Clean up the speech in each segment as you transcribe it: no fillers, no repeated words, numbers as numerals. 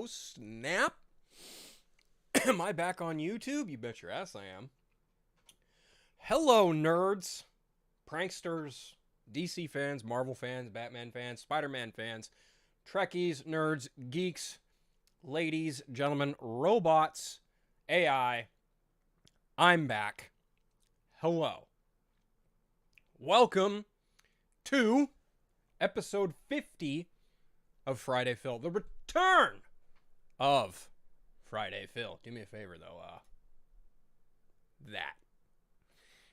Oh, snap. Am I back on YouTube? You bet your ass I am. Hello, nerds, pranksters, DC fans, Marvel fans, Batman fans, Spider-Man fans, Trekkies, nerds, geeks, ladies, gentlemen, robots, AI. I'm back. Hello. Welcome to episode 50 of Friday Phil. The return of Friday Phil. Do me a favor, though.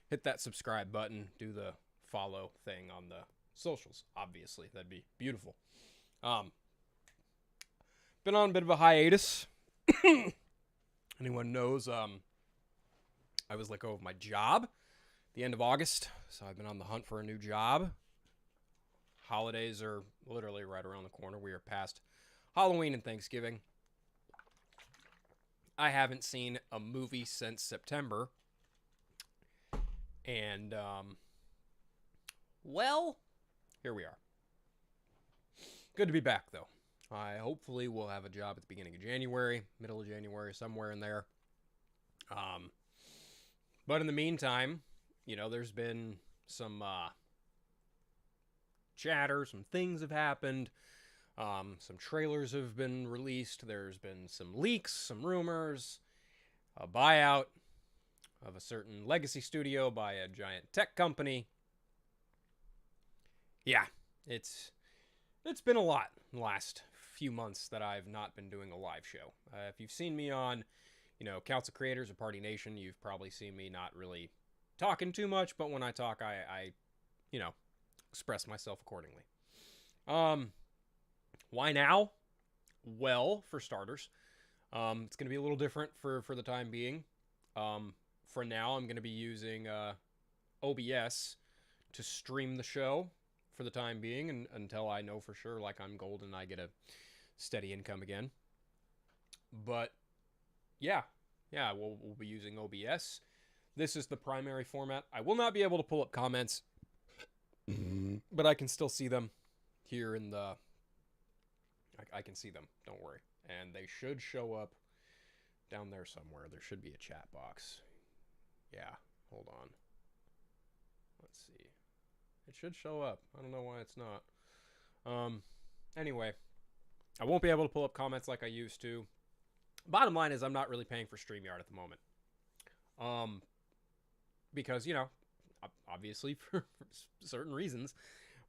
Hit that subscribe button. Do the follow thing on the socials, obviously. That'd be beautiful. Been on a bit of a hiatus. Anyone knows, I was let go of my job at the end of August, so I've been on the hunt for a new job. Holidays are literally right around the corner. We are past Halloween and Thanksgiving. I haven't seen a movie since September. And, well, here we are. Good to be back, though. I hopefully will have a job at the beginning of January, middle of January, somewhere in there. But in the meantime, there's been some chatter, some things have happened. Some trailers have been released. There's been some leaks, some rumors, a buyout of a certain legacy studio by a giant tech company. Yeah, it's been a lot in the last few months that I've not been doing a live show. If you've seen me on, Council Creators or Party Nation, you've probably seen me not really talking too much, but when I talk, I express myself accordingly. Why now? Well, for starters, it's going to be a little different for the time being. For now, I'm going to be using OBS to stream the show for the time being and until I know for sure, like I'm gold and I get a steady income again. But yeah, we'll be using OBS. This is the primary format. I will not be able to pull up comments, but I can still see them here in the... I can see them, don't worry. And they should show up down there somewhere. There should be a chat box. Yeah, hold on. Let's see. It should show up. I don't know why it's not. Anyway, I won't be able to pull up comments like I used to. Bottom line is I'm not really paying for StreamYard at the moment. Because, obviously for certain reasons.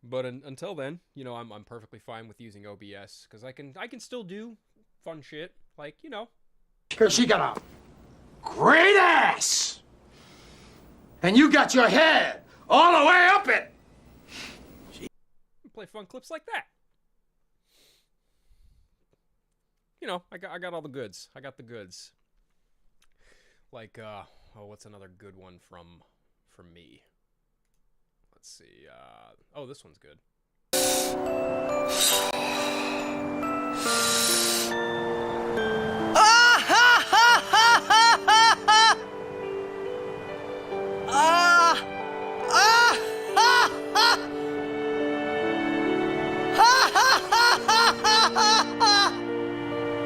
But until then, I'm perfectly fine with using OBS because I can still do fun shit like, Because she got a great ass! And you got your head all the way up it! Play fun clips like that. I got all the goods. I got the goods. Like, what's another good one from me? Let's see. This one's good.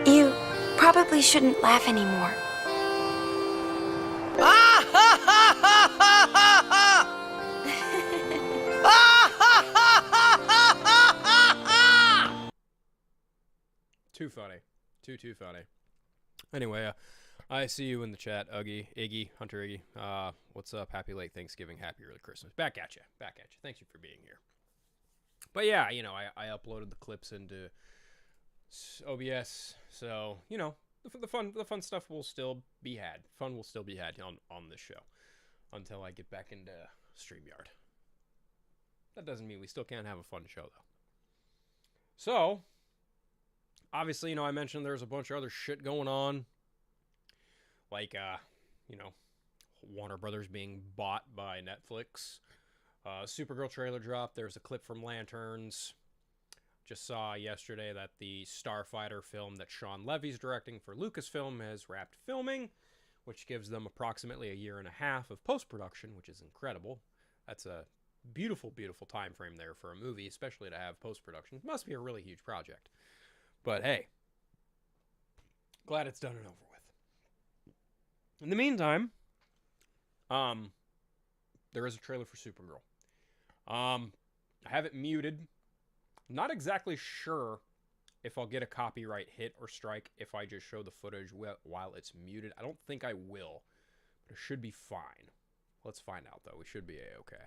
You probably shouldn't laugh anymore. Too funny. Too funny. Anyway, I see you in the chat, Iggy, Hunter Iggy. What's up? Happy late Thanksgiving. Happy early Christmas. Back at you. Thank you for being here. But yeah, I uploaded the clips into OBS, so, the fun stuff will still be had. Fun will still be had on this show until I get back into StreamYard. That doesn't mean we still can't have a fun show, though. So, obviously, I mentioned there's a bunch of other shit going on. Like, Warner Brothers being bought by Netflix. Supergirl trailer dropped. There's a clip from Lanterns. Just saw yesterday that the Starfighter film that Sean Levy's directing for Lucasfilm has wrapped filming, which gives them approximately a year and a half of post-production, which is incredible. That's a beautiful, beautiful time frame there for a movie, especially to have post-production. It must be a really huge project. But hey, glad it's done and over with. In the meantime, there is a trailer for Supergirl. I have it muted. Not exactly sure if I'll get a copyright hit or strike if I just show the footage while it's muted. I don't think I will, but it should be fine. Let's find out, though. We should be A-okay.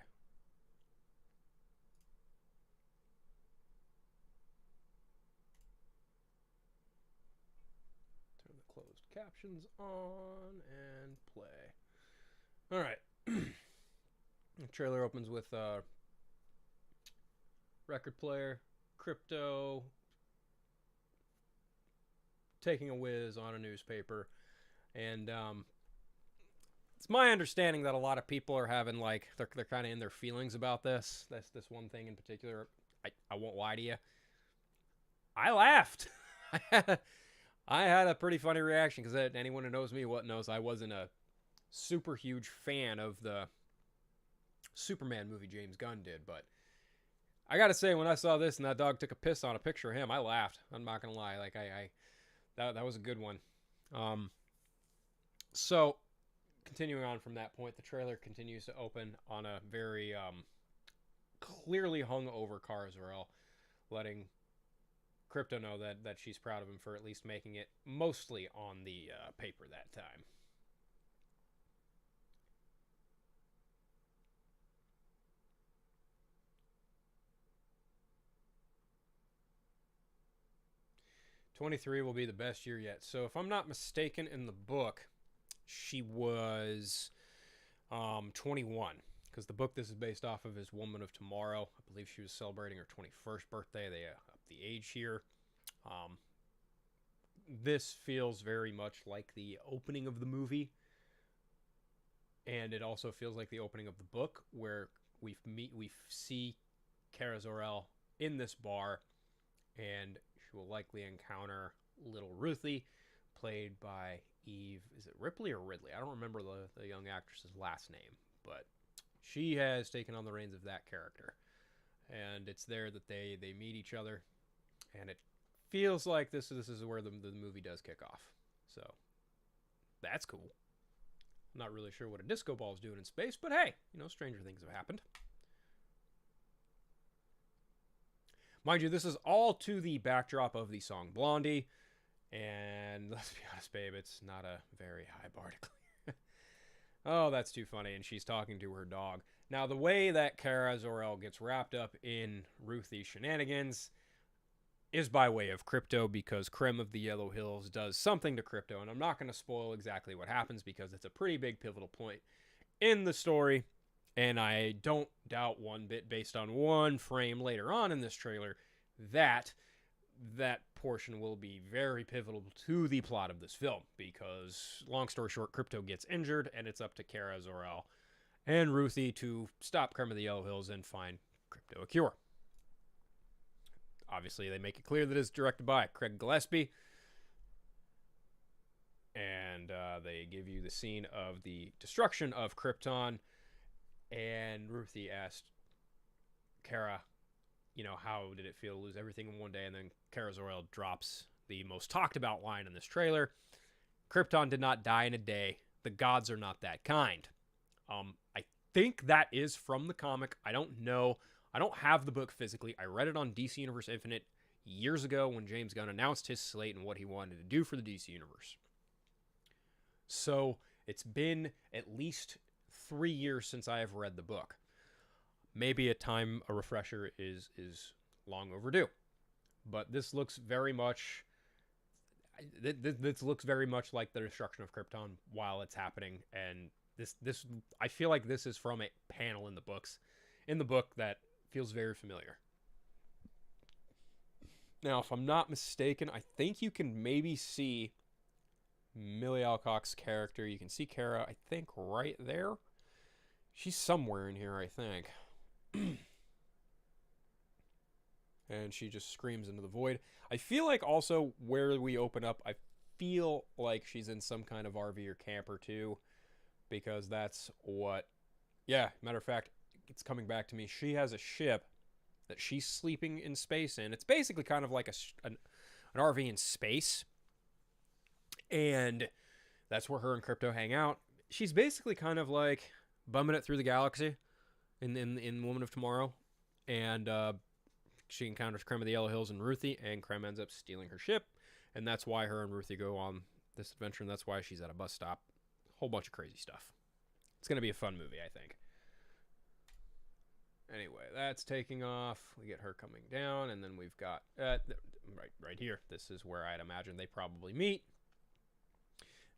Turn the closed captions on and play. All right. The trailer opens with record player, Crypto taking a whiz on a newspaper, and it's my understanding that a lot of people are having like they're kind of in their feelings about this. That's this one thing in particular. I won't lie to you. I laughed. I had a pretty funny reaction because anyone who knows me knows I wasn't a super huge fan of the Superman movie James Gunn did, but I gotta say, when I saw this and that dog took a piss on a picture of him, I laughed. I'm not gonna lie. Like that was a good one. So continuing on from that point, the trailer continues to open on a very clearly hungover Kara-Zor-El, letting Crypto know that she's proud of him for at least making it mostly on the paper that time. '23 will be the best year yet. So if I'm not mistaken, in the book, she was 21. Because the book this is based off of is Woman of Tomorrow. I believe she was celebrating her 21st birthday. They upped the age here. This feels very much like the opening of the movie. And it also feels like the opening of the book, where we see Kara-Zor-El in this bar, and she will likely encounter little Ruthie, played by Eve. Is it Ripley or Ridley? I don't remember the young actress's last name, but she has taken on the reins of that character. And it's there that they meet each other, and it feels like this is where the movie does kick off. So that's cool. I'm not really sure what a disco ball is doing in space, but hey, stranger things have happened. Mind you, this is all to the backdrop of the song Blondie, and let's be honest, babe, it's not a very high bar to clear. Oh, that's too funny, and she's talking to her dog. Now, the way that Kara-Zor-El gets wrapped up in Ruthie's shenanigans is by way of Crypto, because Krem of the Yellow Hills does something to Crypto, and I'm not going to spoil exactly what happens because it's a pretty big pivotal point in the story. And I don't doubt one bit, based on one frame later on in this trailer, that portion will be very pivotal to the plot of this film. Because, long story short, Crypto gets injured, and it's up to Kara-Zor-El and Ruthie to stop Krem of the Yellow Hills and find Crypto a cure. Obviously, they make it clear that it's directed by Craig Gillespie. And they give you the scene of the destruction of Krypton. And Ruthie asked Kara, how did it feel to lose everything in one day? And then Kara-Zor-El drops the most talked about line in this trailer. Krypton did not die in a day. The gods are not that kind. I think that is from the comic. I don't know. I don't have the book physically. I read it on DC Universe Infinite years ago when James Gunn announced his slate and what he wanted to do for the DC Universe. So it's been at least 3 years since I have read the book. Maybe a refresher is long overdue. But this looks very much like the destruction of Krypton while it's happening, and this I feel like this is from a panel in the book that feels very familiar. Now, if I'm not mistaken, I think you can maybe see Millie Alcock's character. You can see Kara, I think, right there. She's somewhere in here, I think. And she just screams into the void. I feel like also where we open up, I feel like she's in some kind of RV or camper too. Because that's what... Yeah, matter of fact, it's coming back to me. She has a ship that she's sleeping in space in. It's basically kind of like an RV in space. And that's where her and Crypto hang out. She's basically kind of like bumming it through the galaxy in Woman of Tomorrow. And she encounters Creme of the Yellow Hills and Ruthie, and Creme ends up stealing her ship. And that's why her and Ruthie go on this adventure, and that's why she's at a bus stop. A whole bunch of crazy stuff. It's going to be a fun movie, I think. Anyway, that's taking off. We get her coming down, and then we've got right here. This is where I'd imagine they probably meet.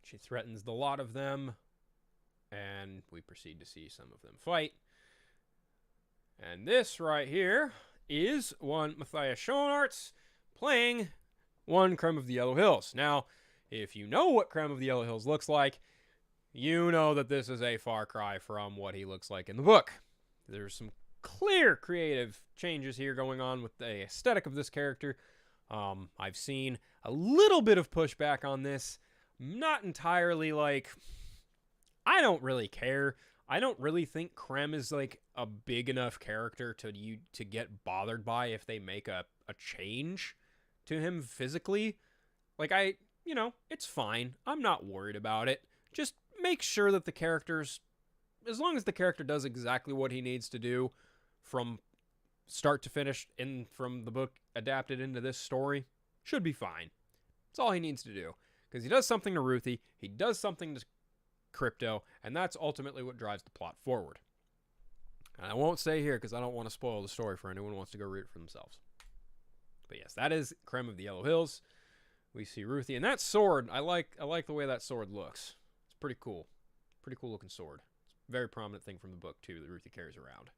She threatens the lot of them, and we proceed to see some of them fight. And this right here is one Matthias Schoenaerts playing one Creme of the Yellow Hills. Now, if you know what Creme of the Yellow Hills looks like, you know that this is a far cry from what he looks like in the book. There's some clear creative changes here going on with the aesthetic of this character. I've seen a little bit of pushback on this. Not entirely like, I don't really care. I don't really think Creme is like a big enough character to get bothered by if they make a change to him physically. Like, it's fine. I'm not worried about it. Just make sure that the characters, as long as the character does exactly what he needs to do from start to finish from the book adapted into this story, should be fine. That's all he needs to do. Because he does something to Ruthie, he does something to Crypto, and that's ultimately what drives the plot forward. And I won't say here because I don't want to spoil the story for anyone who wants to go read it for themselves. But yes, that is Creme of the Yellow Hills. We see Ruthie, and that sword, I like the way that sword looks. It's pretty cool. Pretty cool looking sword. It's a very prominent thing from the book, too, that Ruthie carries around.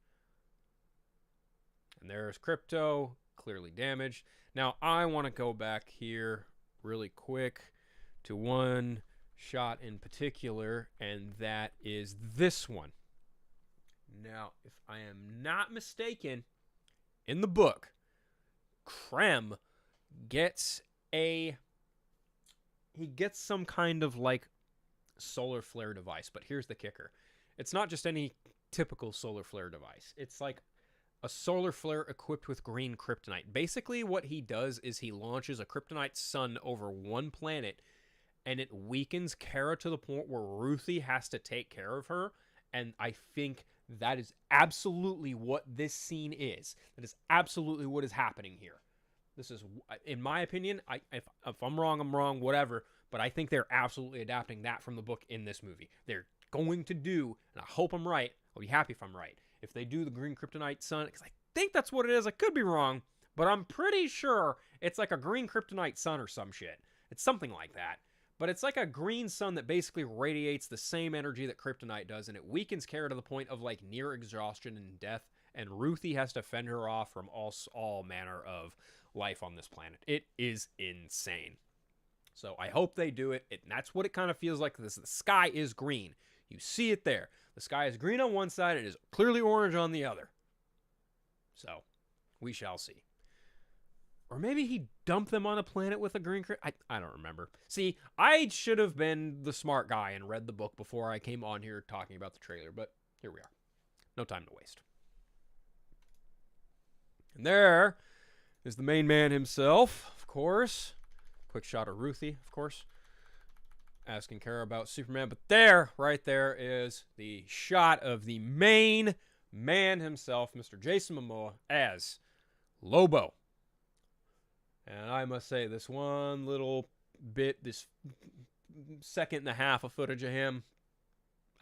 And there's Crypto, clearly damaged. Now, I want to go back here really quick to one shot in particular, and that is this one. Now, if I am not mistaken, in the book, Creme gets some kind of like solar flare device, but here's the kicker. It's not just any typical solar flare device. It's like a solar flare equipped with green kryptonite. Basically, what he does is he launches a kryptonite sun over one planet, and it weakens Kara to the point where Ruthie has to take care of her. And I think that is absolutely what this scene is. That is absolutely what is happening here. This is, in my opinion, if I'm wrong, I'm wrong, whatever. But I think they're absolutely adapting that from the book in this movie. They're going to do, and I hope I'm right. I'll be happy if I'm right. If they do the green kryptonite sun, because I think that's what it is. I could be wrong, but I'm pretty sure it's like a green kryptonite sun or some shit. It's something like that. But it's like a green sun that basically radiates the same energy that kryptonite does, and it weakens Kara to the point of like near exhaustion and death, and Ruthie has to fend her off from all manner of life on this planet. It is insane. So I hope they do it. And that's what it kind of feels like. The sky is green. You see it there. The sky is green on one side. It is clearly orange on the other. So we shall see. Or maybe he dumped them on a planet with a green I don't remember. See, I should have been the smart guy and read the book before I came on here talking about the trailer. But here we are. No time to waste. And there is the main man himself, of course. Quick shot of Ruthie, of course, asking Kara about Superman. But there, right there, is the shot of the main man himself, Mr. Jason Momoa, as Lobo. And I must say, this one little bit, this second and a half of footage of him,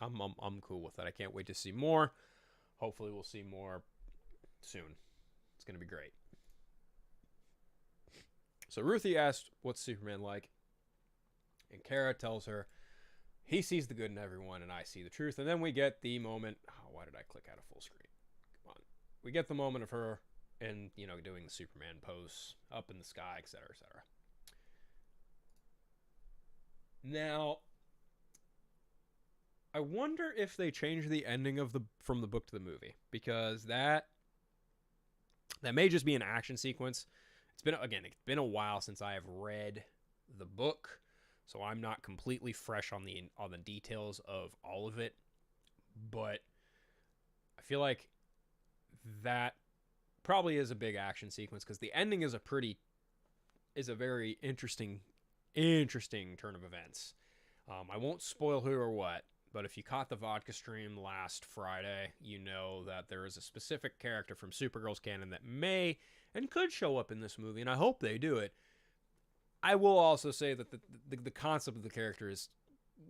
I'm cool with that. I can't wait to see more. Hopefully we'll see more soon. It's going to be great. So Ruthie asked, what's Superman like? And Kara tells her, he sees the good in everyone and I see the truth. And then we get the moment, why did I click out of full screen? Come on. We get the moment of her and, doing the Superman pose up in the sky, etc., etc. Now, I wonder if they changed the ending from the book to the movie, because that may just be an action sequence. It's been a while since I have read the book, so I'm not completely fresh on the details of all of it, but I feel like that probably is a big action sequence, because the ending is a very interesting interesting turn of events. I won't spoil who or what, but if you caught the vodka stream last Friday, you know that there is a specific character from Supergirl's canon that may and could show up in this movie, and I hope they do it. I will also say that the concept of the character is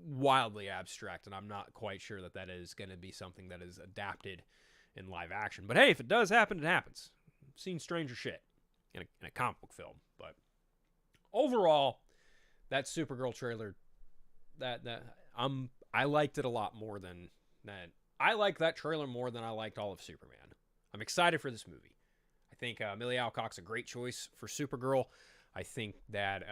wildly abstract, and I'm not quite sure that that is going to be something that is adapted in live action. But hey, if it does happen, it happens. I've seen stranger shit in a comic book film. But overall, that Supergirl trailer, I liked it a lot more than that. I like that trailer more than I liked all of Superman. I'm excited for this movie. I think Millie Alcock's a great choice for Supergirl. I think that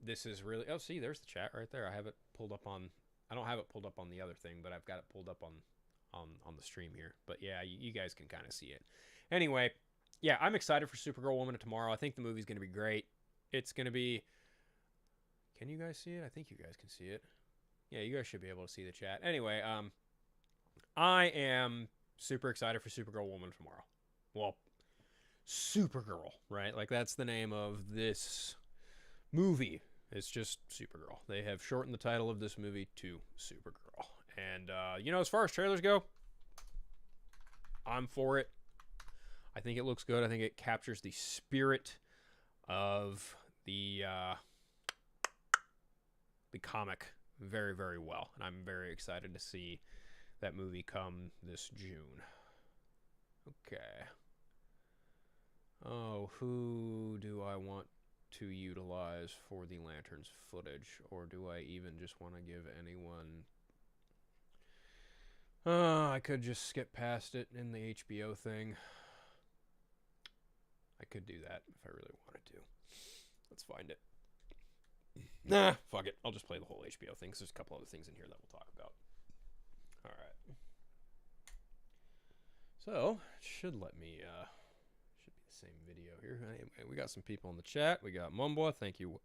this is really. Oh, see, there's the chat right there. I have it pulled up on. I don't have it pulled up on the other thing, but I've got it pulled up on the stream here. But yeah, you guys can kind of see it. Anyway, yeah, I'm excited for Supergirl Woman of Tomorrow. I think the movie's going to be great. It's going to be. Can you guys see it? I think you guys can see it. Yeah, you guys should be able to see the chat. Anyway, I am super excited for Supergirl Woman of Tomorrow. Well, Supergirl, right? Like, that's the name of this movie. It's just Supergirl. They have shortened the title of this movie to Supergirl. And, as far as trailers go, I'm for it. I think it looks good. I think it captures the spirit of the comic very, very well. And I'm very excited to see that movie come this June. Okay. Oh, who do I want to utilize for the Lanterns footage? Or do I even just want to give anyone... I could just skip past it in the HBO thing. I could do that if I really wanted to. Let's find it. Nah, fuck it. I'll just play the whole HBO thing because there's a couple other things in here that we'll talk about. Alright. So, it should let me, should be the same video here. Anyway, we got some people in the chat. We got Mumboa. Thank you for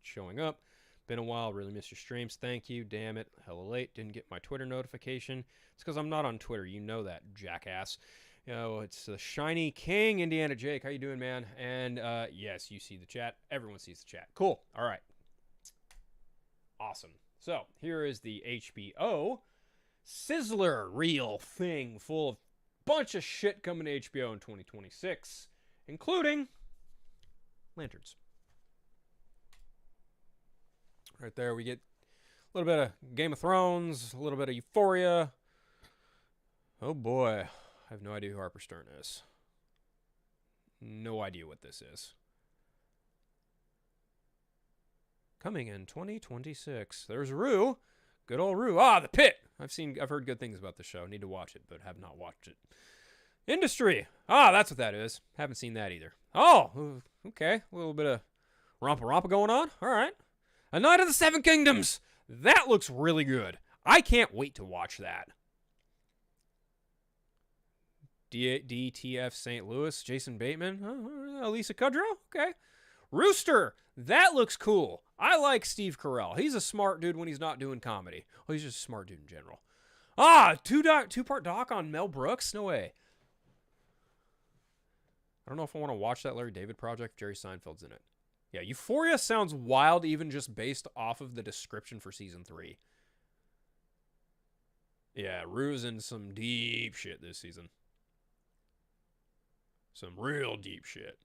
showing up. Been a while. Really missed your streams. Thank you. Damn it. Hella late. Didn't get my Twitter notification. It's because I'm not on Twitter. You know that, jackass. It's the Shiny King, Indiana Jake. How you doing, man? And, yes, you see the chat. Everyone sees the chat. Cool. All right. Awesome. So, here is the HBO Sizzler reel thing full of bunch of shit coming to HBO in 2026, including Lanterns. Right there, we get a little bit of Game of Thrones, a little bit of Euphoria. Oh boy, I have no idea who Harper Stern is. No idea what this is. Coming in 2026. There's Rue. Good old Rue. Ah, The Pit. I've heard good things about the show. Need to watch it, but have not watched it. Industry. Ah, that's what that is. Haven't seen that either. Oh, okay. A little bit of rompa going on. All right. A Night of the Seven Kingdoms. That looks really good. I can't wait to watch that. DTF St. Louis. Jason Bateman. Elisa Kudrow. Okay. Rooster. That looks cool. I like Steve Carell. He's a smart dude when he's not doing comedy. Oh, he's just a smart dude in general. Ah, two-part doc on Mel Brooks? No way. I don't know if I want to watch that Larry David project. Jerry Seinfeld's in it. Yeah, Euphoria sounds wild even just based off of the description for season 3. Yeah, Rue's in some deep shit this season. Some real deep shit.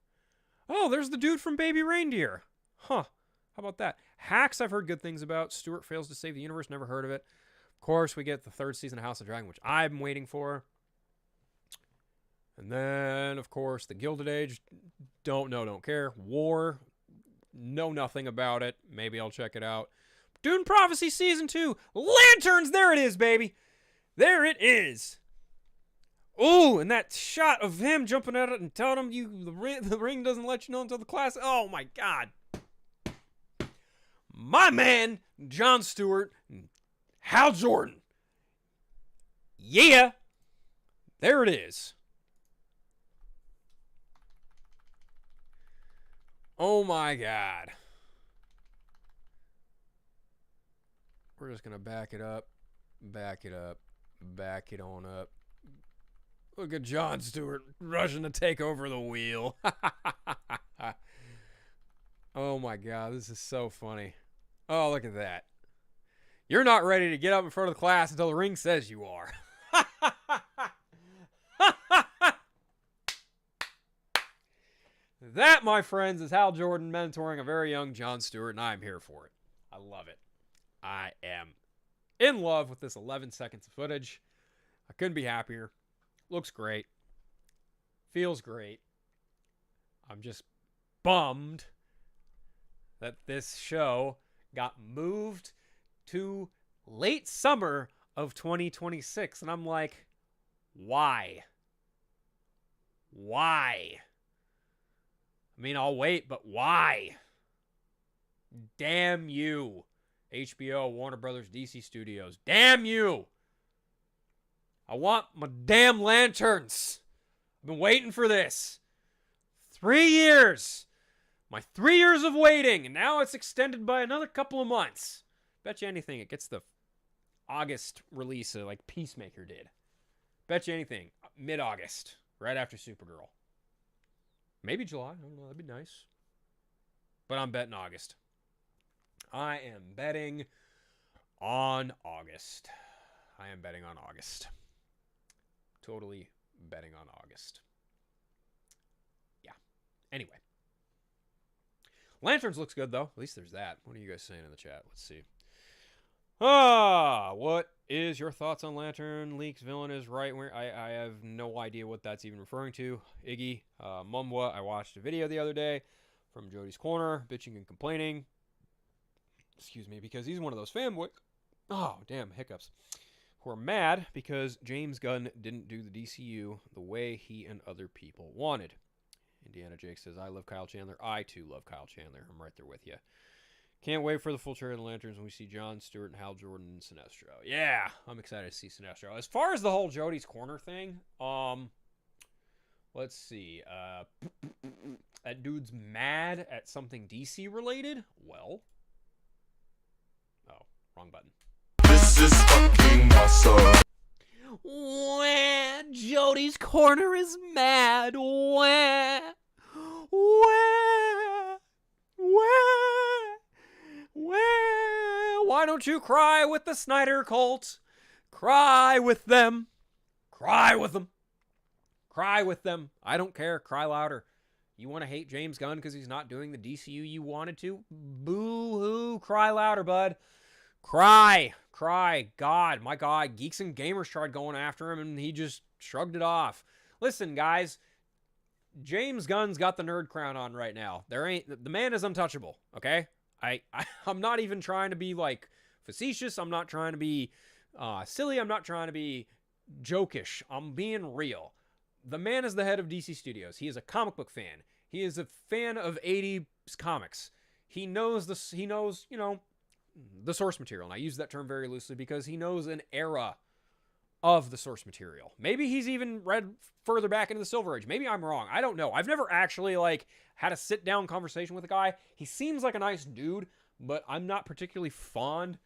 Oh, there's the dude from Baby Reindeer. Huh. How about that? Hacks I've heard good things about. Stewart Fails to Save the Universe. Never heard of it. Of course, we get the 3rd season of House of Dragon, which I'm waiting for. And then, of course, the Gilded Age. Don't know, don't care. War. Know nothing about it. Maybe I'll check it out. Dune Prophecy Season 2. Lanterns! There it is, baby. There it is. Ooh, and that shot of him jumping at it and telling him the ring doesn't let you know until the class. Oh, my God. My man, Jon Stewart, and Hal Jordan. Yeah. There it is. Oh, my God. We're just going to back it up, back it up, back it on up. Look at Jon Stewart rushing to take over the wheel. Oh, my my God, this is so funny. Oh, look at that. You're not ready to get up in front of the class until the ring says you are. That, my friends, is Hal Jordan mentoring a very young Jon Stewart, and I'm here for it. I love it. I am in love with this 11 seconds of footage. I couldn't be happier. Looks great. Feels great. I'm just bummed that this show got moved to late summer of 2026. And I'm like, why? Why? I mean, I'll wait, but why? Damn you, HBO, Warner Brothers, DC Studios. Damn you! I want my damn lanterns. I've been waiting for this. 3 years. My 3 years of waiting, and now it's extended by another couple of months. Bet you anything it gets the August release like Peacemaker did. Bet you anything. Mid-August, right after Supergirl. Maybe July. I don't know. That'd be nice. But I'm betting August. I am betting on August. I am betting on August. Totally betting on August. Yeah. Anyway. Lanterns looks good, though. At least there's that. What are you guys saying in the chat? Let's see. What is your thoughts on Lantern Leaks? Villain is right where I have no idea what that's even referring to. Iggy, Mumwa, I watched a video the other day from Jody's Corner, bitching and complaining. Excuse me, because he's one of those fanboys. Oh, damn, hiccups. Who are mad because James Gunn didn't do the DCU the way he and other people wanted. Indiana Jake says, I love Kyle Chandler. I, too, love Kyle Chandler. I'm right there with you. Can't wait for the full trailer of the Lanterns when we see Jon Stewart and Hal Jordan and Sinestro. Yeah, I'm excited to see Sinestro. As far as the whole Jody's Corner thing, let's see. That dude's mad at something DC related? Well. Oh, wrong button. This is fucking awesome. Wah, Jody's Corner is mad. Wah, why don't you cry with the Snyder cult? Cry with them. Cry with them. Cry with them. I don't care. Cry louder. You want to hate James Gunn because he's not doing the DCU you wanted to? Boo-hoo. Cry louder, bud. Cry. Cry. God, my God. Geeks and Gamers tried going after him, and he just shrugged it off. Listen, guys. James Gunn's got the nerd crown on right now. The man is untouchable, okay? I'm not even trying to be, like, facetious. I'm not trying to be silly. I'm not trying to be jokish. I'm being real. The man is the head of DC Studios. He is a comic book fan. He is a fan of 80s comics. He knows, you know, the source material. And I use that term very loosely because he knows an era of the source material. Maybe he's even read further back into the Silver Age. Maybe I'm wrong. I don't know. I've never actually, like, had a sit-down conversation with a guy. He seems like a nice dude, but I'm not particularly fond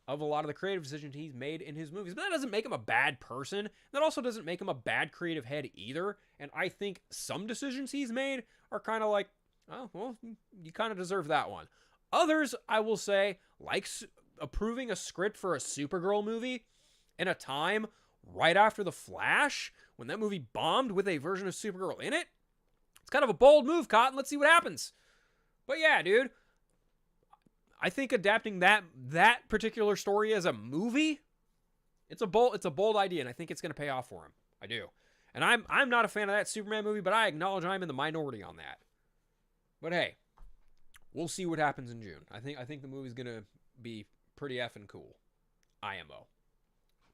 of a lot of the creative decisions he's made in his movies. But that doesn't make him a bad person. That also doesn't make him a bad creative head either. And I think some decisions he's made are kind of like, oh, well, you kind of deserve that one. Others, I will say, like approving a script for a Supergirl movie in a time right after The Flash, when that movie bombed with a version of Supergirl in it. It's kind of a bold move, Cotton. Let's see what happens. But yeah, dude, I think adapting that particular story as a movie, it's a bold idea, and I think it's going to pay off for him. I do. And I'm not a fan of that Superman movie, but I acknowledge I'm in the minority on that. But hey, we'll see what happens in June. I think the movie's going to be pretty effing cool. IMO.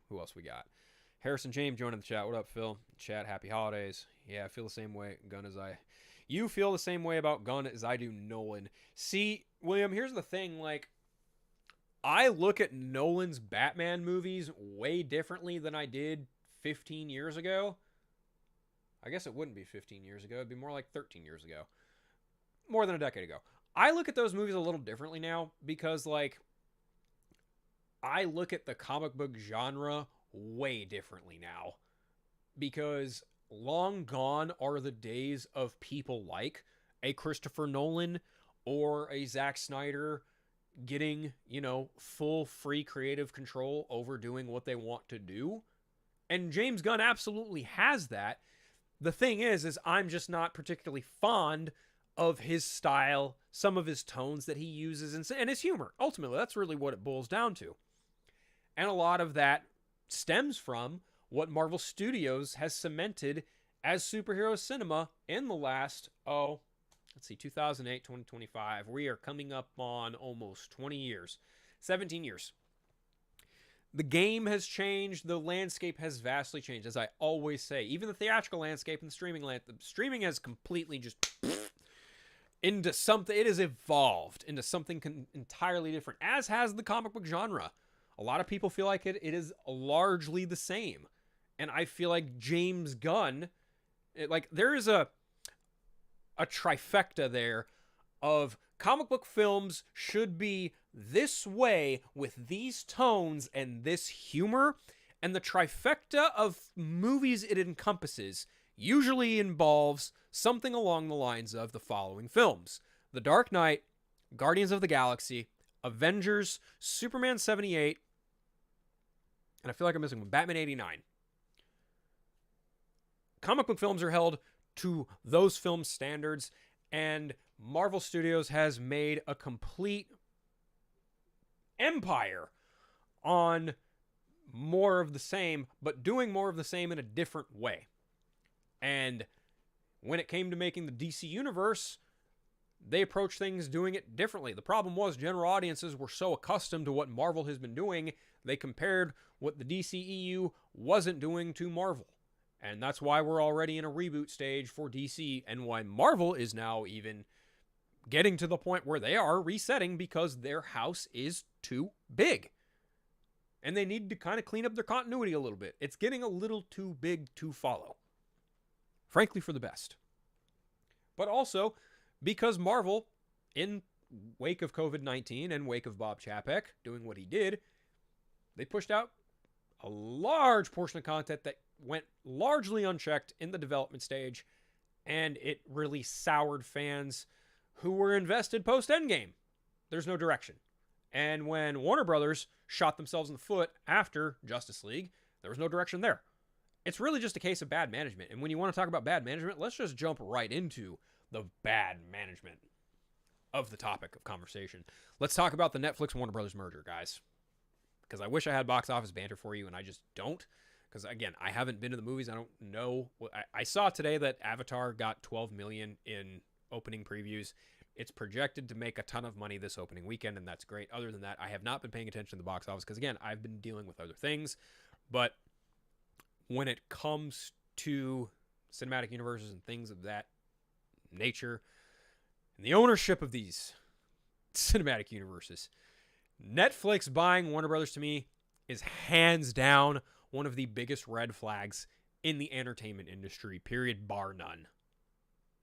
Who else we got? Harrison James joining the chat. What up, Phil? Chat, happy holidays. Yeah, I feel the same way you feel the same way about Gunn as I do Nolan. See, William, here's the thing. Like, I look at Nolan's Batman movies way differently than I did 15 years ago. I guess it wouldn't be 15 years ago. It'd be more like 13 years ago. More than a decade ago. I look at those movies a little differently now because, like, I look at the comic book genre way differently now. Because long gone are the days of people like a Christopher Nolan or a Zack Snyder getting, full free creative control over doing what they want to do. And James Gunn absolutely has that. The thing is I'm just not particularly fond of his style, some of his tones that he uses, and his humor. Ultimately, that's really what it boils down to. And a lot of that stems from what Marvel Studios has cemented as superhero cinema in the last, 2008, 2025. We are coming up on almost 20 years, 17 years. The game has changed. The landscape has vastly changed, as I always say. Even the theatrical landscape and the streaming has completely just into something. It has evolved into something entirely different, as has the comic book genre. A lot of people feel like it is largely the same. And I feel like James Gunn, there is a trifecta there of comic book films should be this way with these tones and this humor, and the trifecta of movies it encompasses usually involves something along the lines of the following films: The Dark Knight, Guardians of the Galaxy, Avengers, Superman 78, and I feel like I'm missing one, Batman 89. Comic book films are held to those film standards, and Marvel Studios has made a complete empire on more of the same, but doing more of the same in a different way. And when it came to making the DC Universe, they approached things doing it differently. The problem was general audiences were so accustomed to what Marvel has been doing, they compared what the DCEU wasn't doing to Marvel. And that's why we're already in a reboot stage for DC, and why Marvel is now even getting to the point where they are resetting because their house is too big. And they need to kind of clean up their continuity a little bit. It's getting a little too big to follow. Frankly, for the best. But also because Marvel, in wake of COVID-19 and wake of Bob Chapek doing what he did, they pushed out a large portion of content that went largely unchecked in the development stage, and it really soured fans who were invested post-Endgame. There's no direction. And when Warner Brothers shot themselves in the foot after Justice League, there was no direction there. It's really just a case of bad management. And when you want to talk about bad management, let's just jump right into the bad management of the topic of conversation. Let's talk about the Netflix Warner Brothers merger, guys. Because I wish I had box office banter for you, and I just don't. Because, again, I haven't been to the movies. I don't know. I saw today that Avatar got $12 million in opening previews. It's projected to make a ton of money this opening weekend, and that's great. Other than that, I have not been paying attention to the box office because, again, I've been dealing with other things. But when it comes to cinematic universes and things of that nature, and the ownership of these cinematic universes, Netflix buying Warner Brothers, to me, is hands down one of the biggest red flags in the entertainment industry, period, bar none.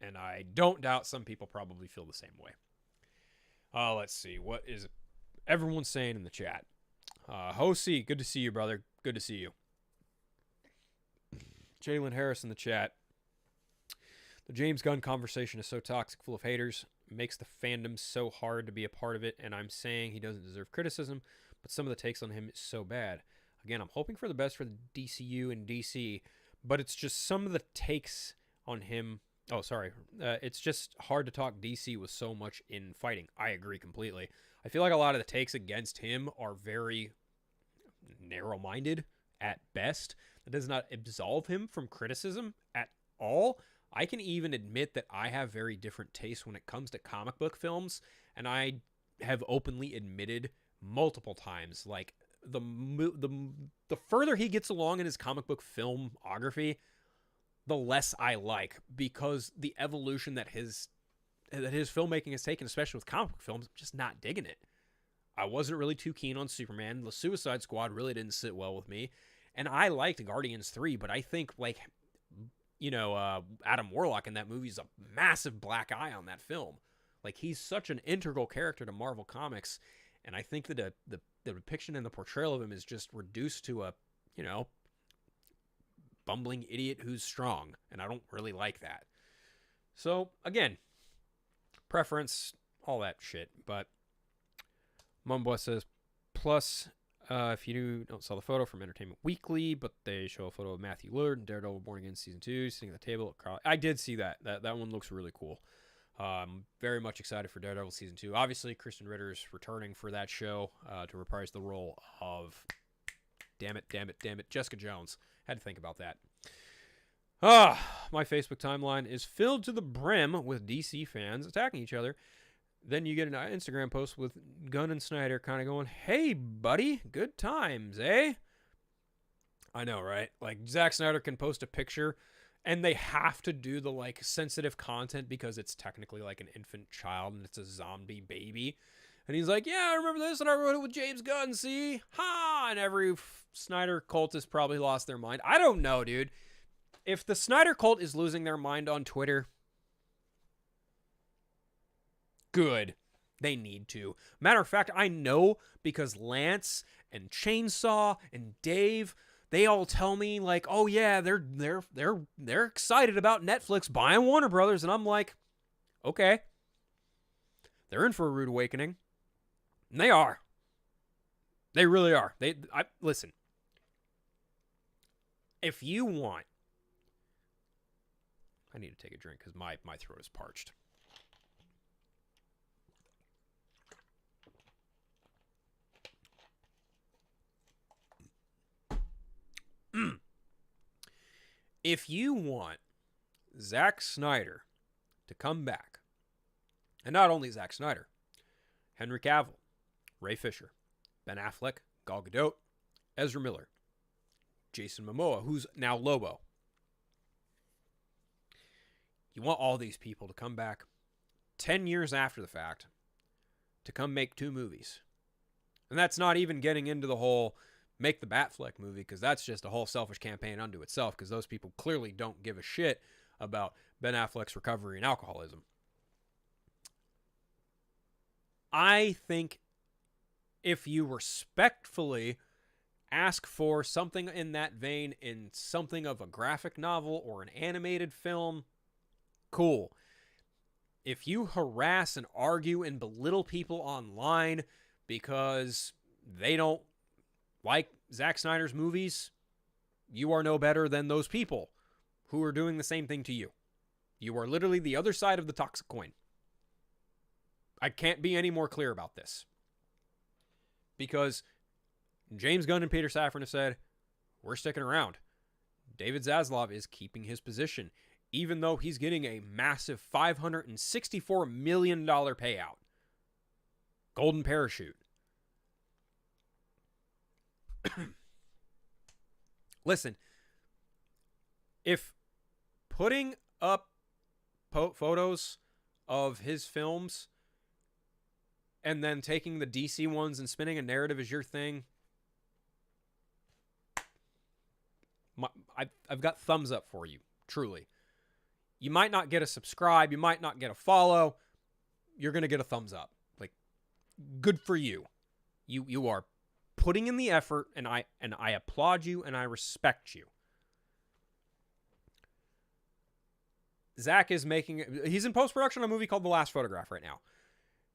And I don't doubt some people probably feel the same way. Let's see. What is everyone saying in the chat? Hosi, good to see you, brother. Good to see you. Jalen Harris in the chat. The James Gunn conversation is so toxic, full of haters. It makes the fandom so hard to be a part of it. And I'm saying he doesn't deserve criticism, but some of the takes on him is so bad. Again, I'm hoping for the best for the DCU and DC, but it's just some of the takes on him. Oh, sorry. It's just hard to talk DC with so much in fighting. I agree completely. I feel like a lot of the takes against him are very narrow-minded at best. That does not absolve him from criticism at all. I can even admit that I have very different tastes when it comes to comic book films, and I have openly admitted multiple times, like, the further he gets along in his comic book filmography, the less I like, because the evolution that his filmmaking has taken, especially with comic book films, I'm just not digging it. I wasn't really too keen on Superman. The Suicide Squad really didn't sit well with me, and I liked Guardians 3, but I think, like, Adam Warlock in that movie is a massive black eye on that film. Like, he's such an integral character to Marvel Comics, and I think that the depiction and the portrayal of him is just reduced to a, bumbling idiot who's strong, and I don't really like that. So, again, preference all that shit. But Mumboy says, plus, if you don't saw the photo from Entertainment Weekly, but they show a photo of Matthew Lillard, Daredevil Born Again Season 2, sitting at the table. I did see that. That one looks really cool. Very much excited for Daredevil Season 2. Obviously, Kristen Ritter's returning for that show to reprise the role of, damn it, Jessica Jones. Had to think about that. My Facebook timeline is filled to the brim with DC fans attacking each other. Then you get an Instagram post with Gunn and Snyder kind of going, hey, buddy, good times, eh? I know, right? Like, Zack Snyder can post a picture, and they have to do the, like, sensitive content because it's technically like an infant child and it's a zombie baby. And he's like, yeah, I remember this, and I wrote it with James Gunn, see? Ha! And every Snyder cultist probably lost their mind. I don't know, dude. If the Snyder cult is losing their mind on Twitter, good. They need to. Matter of fact, I know because Lance and Chainsaw and Dave, they all tell me like, "Oh yeah, they're excited about Netflix buying Warner Brothers," and I'm like, "Okay, they're in for a rude awakening." And they are. They really are. Listen. If you want, I need to take a drink because my throat is parched. If you want Zack Snyder to come back, and not only Zack Snyder, Henry Cavill, Ray Fisher, Ben Affleck, Gal Gadot, Ezra Miller, Jason Momoa, who's now Lobo. You want all these people to come back 10 years after the fact to come make 2 movies. And that's not even getting into the whole make the Batfleck movie, because that's just a whole selfish campaign unto itself, because those people clearly don't give a shit about Ben Affleck's recovery and alcoholism. I think if you respectfully ask for something in that vein in something of a graphic novel or an animated film, cool. If you harass and argue and belittle people online because they don't like Zack Snyder's movies, you are no better than those people who are doing the same thing to you. You are literally the other side of the toxic coin. I can't be any more clear about this. Because James Gunn and Peter Safran have said, we're sticking around. David Zaslav is keeping his position, even though he's getting a massive $564 million payout. Golden parachute. Listen, if putting up photos of his films and then taking the DC ones and spinning a narrative is your thing, I've got thumbs up for you, truly. You might not get a subscribe, you might not get a follow, you're going to get a thumbs up. Like, good for you. You are putting in the effort, and I applaud you and I respect you. Zach is he's in post-production on a movie called The Last Photograph right now.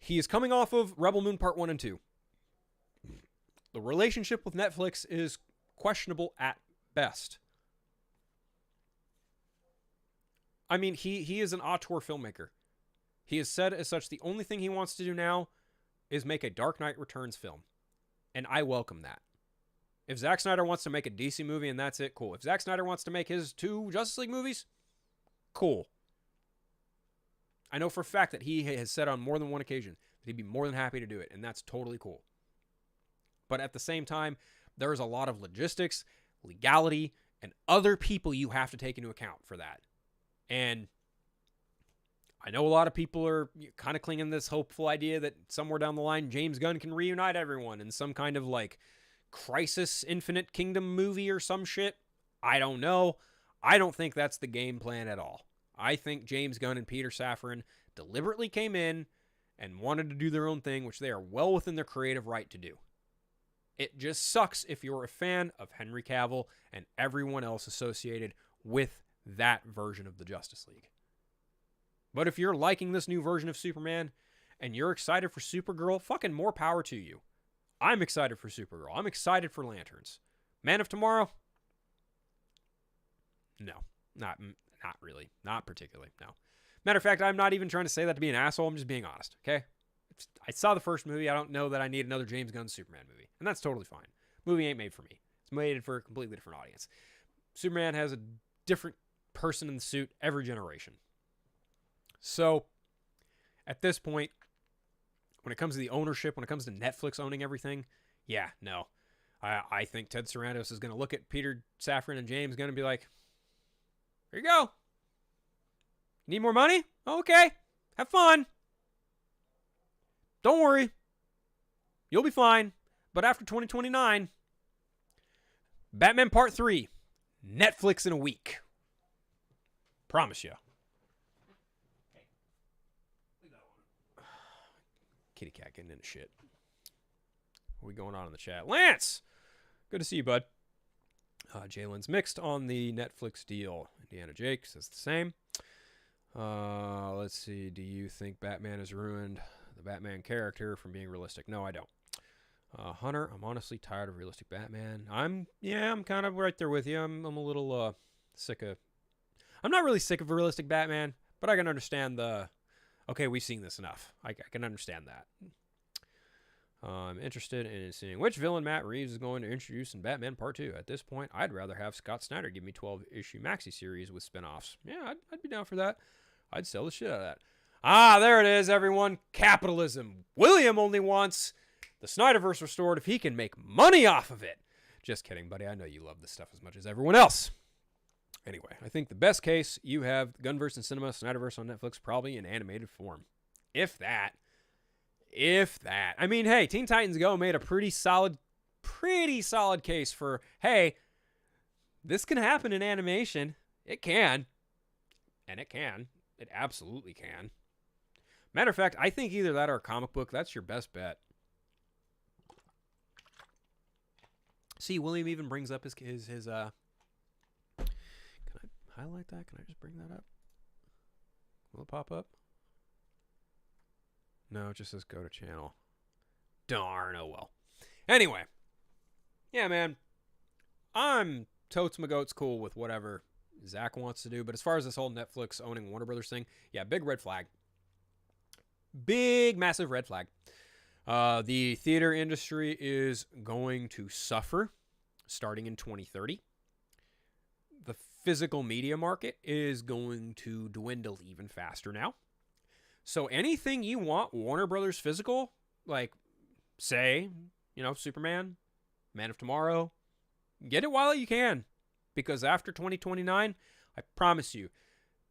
He is coming off of Rebel Moon Part 1 and 2. The relationship with Netflix is questionable at best. I mean, he is an auteur filmmaker. He has said as such the only thing he wants to do now is make a Dark Knight Returns film. And I welcome that. If Zack Snyder wants to make a DC movie and that's it, cool. If Zack Snyder wants to make his 2 Justice League movies, cool. I know for a fact that he has said on more than one occasion that he'd be more than happy to do it, and that's totally cool. But at the same time, there's a lot of logistics, legality, and other people you have to take into account for that. And I know a lot of people are kind of clinging to this hopeful idea that somewhere down the line, James Gunn can reunite everyone in some kind of like Crisis Infinite Kingdom movie or some shit. I don't know. I don't think that's the game plan at all. I think James Gunn and Peter Safran deliberately came in and wanted to do their own thing, which they are well within their creative right to do. It just sucks if you're a fan of Henry Cavill and everyone else associated with that version of the Justice League. But if you're liking this new version of Superman and you're excited for Supergirl, fucking more power to you. I'm excited for Supergirl. I'm excited for Lanterns. Man of Tomorrow? No, not really. Not particularly, no. Matter of fact, I'm not even trying to say that to be an asshole. I'm just being honest, okay? I saw the first movie. I don't know that I need another James Gunn Superman movie. And that's totally fine. Movie ain't made for me. It's made for a completely different audience. Superman has a different person in the suit every generation. So, at this point, when it comes to the ownership, when it comes to Netflix owning everything, yeah, no. I think Ted Sarandos is going to look at Peter Safran and James Gunn and be like, here you go. Need more money? Okay. Have fun. Don't worry. You'll be fine. But after 2029, Batman Part 3, Netflix in a week. Promise you. Kitty cat getting into shit. What are we going on in the chat? Lance! Good to see you, bud. Jalen's mixed on the Netflix deal. Indiana Jake says the same. Let's see. Do you think Batman has ruined the Batman character from being realistic? No, I don't. Hunter, I'm honestly tired of realistic Batman. I'm kind of right there with you. I'm a little sick of... I'm not really sick of realistic Batman, but I can understand the... Okay, we've seen this enough. I can understand that. I'm interested in seeing which villain Matt Reeves is going to introduce in Batman Part 2. At this point, I'd rather have Scott Snyder give me 12-issue maxi series with spinoffs. Yeah, I'd be down for that. I'd sell the shit out of that. Ah, there it is, everyone. Capitalism. William only wants the Snyderverse restored if he can make money off of it. Just kidding, buddy. I know you love this stuff as much as everyone else. Anyway, I think the best case, you have Gunverse in cinema, Snyderverse on Netflix, probably in animated form. If that. I mean, hey, Teen Titans Go made a pretty solid case for, hey, this can happen in animation. It can. And it can. It absolutely can. Matter of fact, I think either that or a comic book, that's your best bet. See, William even brings up his can I highlight that? Can I just bring that up? Will it pop up? No, it just says go to channel. Darn, oh well. Anyway. Yeah, man. I'm totes my goats cool with whatever Zach wants to do. But as far as this whole Netflix owning Warner Brothers thing, yeah, big red flag. Big, massive red flag. The theater industry is going to suffer starting in 2030. The physical media market is going to dwindle even faster now. So anything you want Warner Brothers physical, like, say, Superman, Man of Tomorrow, get it while you can. Because after 2029, I promise you,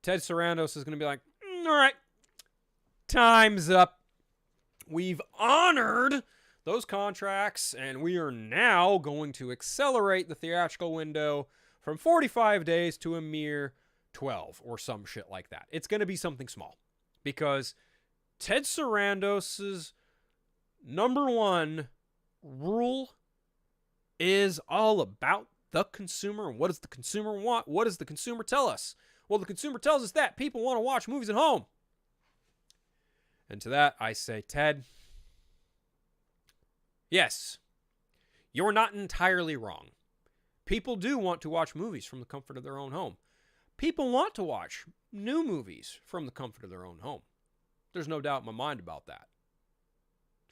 Ted Sarandos is going to be like, all right, time's up. We've honored those contracts, and we are now going to accelerate the theatrical window from 45 days to a mere 12 or some shit like that. It's going to be something small. Because Ted Sarandos's number one rule is all about the consumer. And what does the consumer want? What does the consumer tell us? Well, the consumer tells us that people want to watch movies at home. And to that, I say, Ted, yes, you're not entirely wrong. People do want to watch movies from the comfort of their own home. People want to watch new movies from the comfort of their own home. There's no doubt in my mind about that.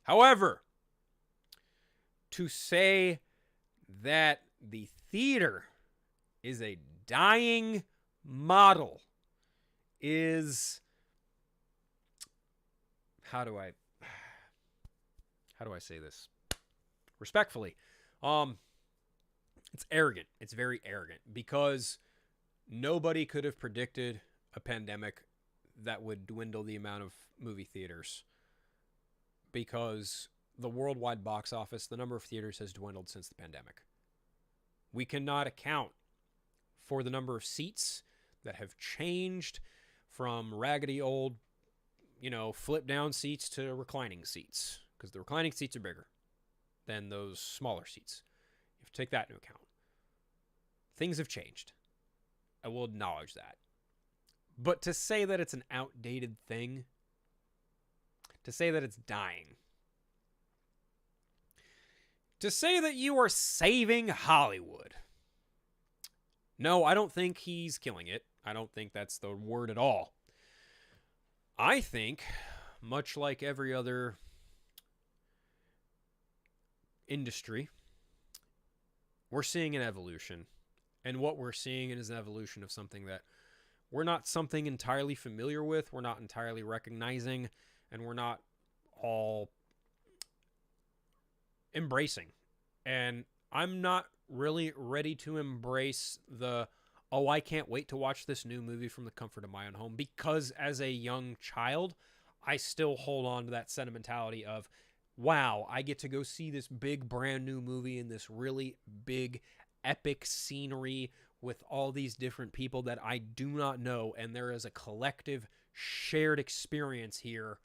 However, to say that the theater is a dying model is... How do I say this respectfully? It's arrogant. It's very arrogant because nobody could have predicted a pandemic that would dwindle the amount of movie theaters, because the worldwide box office, the number of theaters has dwindled since the pandemic. We cannot account for the number of seats that have changed from raggedy old, flip down seats to reclining seats, because the reclining seats are bigger than those smaller seats. You have to take that into account. Things have changed. I will acknowledge that. But to say that it's an outdated thing, to say that it's dying. To say that you are saving Hollywood. No, I don't think he's killing it. I don't think that's the word at all. I think, much like every other industry, we're seeing an evolution. And what we're seeing is an evolution of something that we're not something entirely familiar with, we're not entirely recognizing, and we're not all embracing. And I'm not really ready to embrace the, oh, I can't wait to watch this new movie from the comfort of my own home, because as a young child, I still hold on to that sentimentality of, wow, I get to go see this big brand new movie in this really big epic scenery with all these different people that I do not know, and there is a collective shared experience here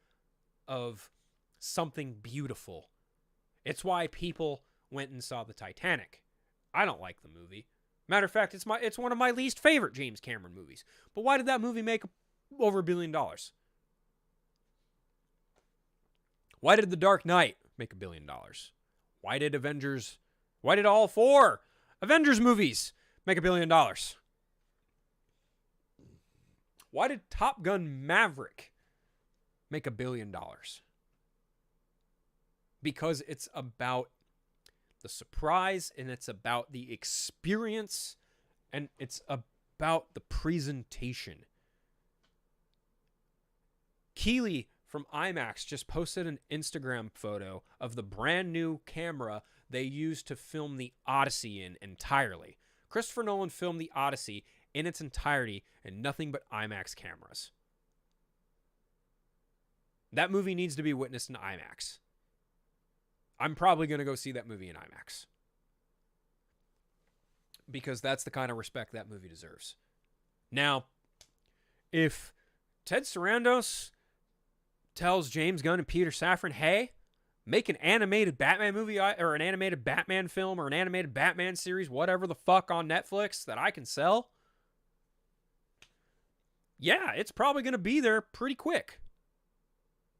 of something beautiful. It's why people went and saw the Titanic. I don't like the movie. Matter of fact, it's one of my least favorite James Cameron movies. But why did that movie make over $1 billion? Why did The Dark Knight make $1 billion? Why did all 4 Avengers movies make $1 billion? Why did Top Gun Maverick make $1 billion? Because it's about the surprise, and it's about the experience, and it's about the presentation. Keeley from IMAX just posted an Instagram photo of the brand new camera they used to film The Odyssey in entirely. Christopher Nolan filmed The Odyssey in its entirety in nothing but IMAX cameras. That movie needs to be witnessed in IMAX. I'm probably going to go see that movie in IMAX. Because that's the kind of respect that movie deserves. Now, if Ted Sarandos tells James Gunn and Peter Safran, hey, make an animated Batman movie or an animated Batman film or an animated Batman series, whatever the fuck, on Netflix that I can sell, yeah, it's probably going to be there pretty quick.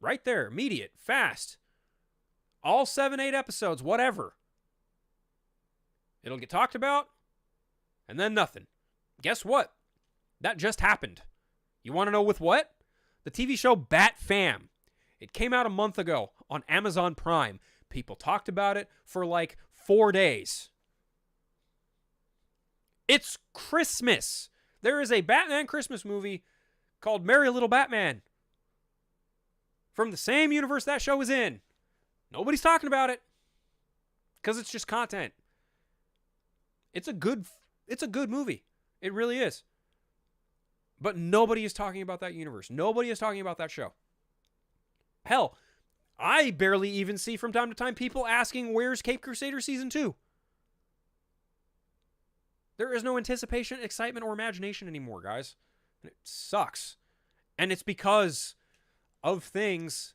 Right there, immediate, fast. All 7, 8 episodes, whatever. It'll get talked about, and then nothing. Guess what? That just happened. You want to know with what? The TV show Bat Fam. It came out a month ago on Amazon Prime. People talked about it for like 4 days. It's Christmas. There is a Batman Christmas movie called Merry Little Batman from the same universe that show is in. Nobody's talking about it because it's just content. It's a good movie. It really is. But nobody is talking about that universe. Nobody is talking about that show. Hell, I barely even see from time to time people asking, where's Cape Crusader Season 2? There is no anticipation, excitement, or imagination anymore, guys. And it sucks. And it's because of things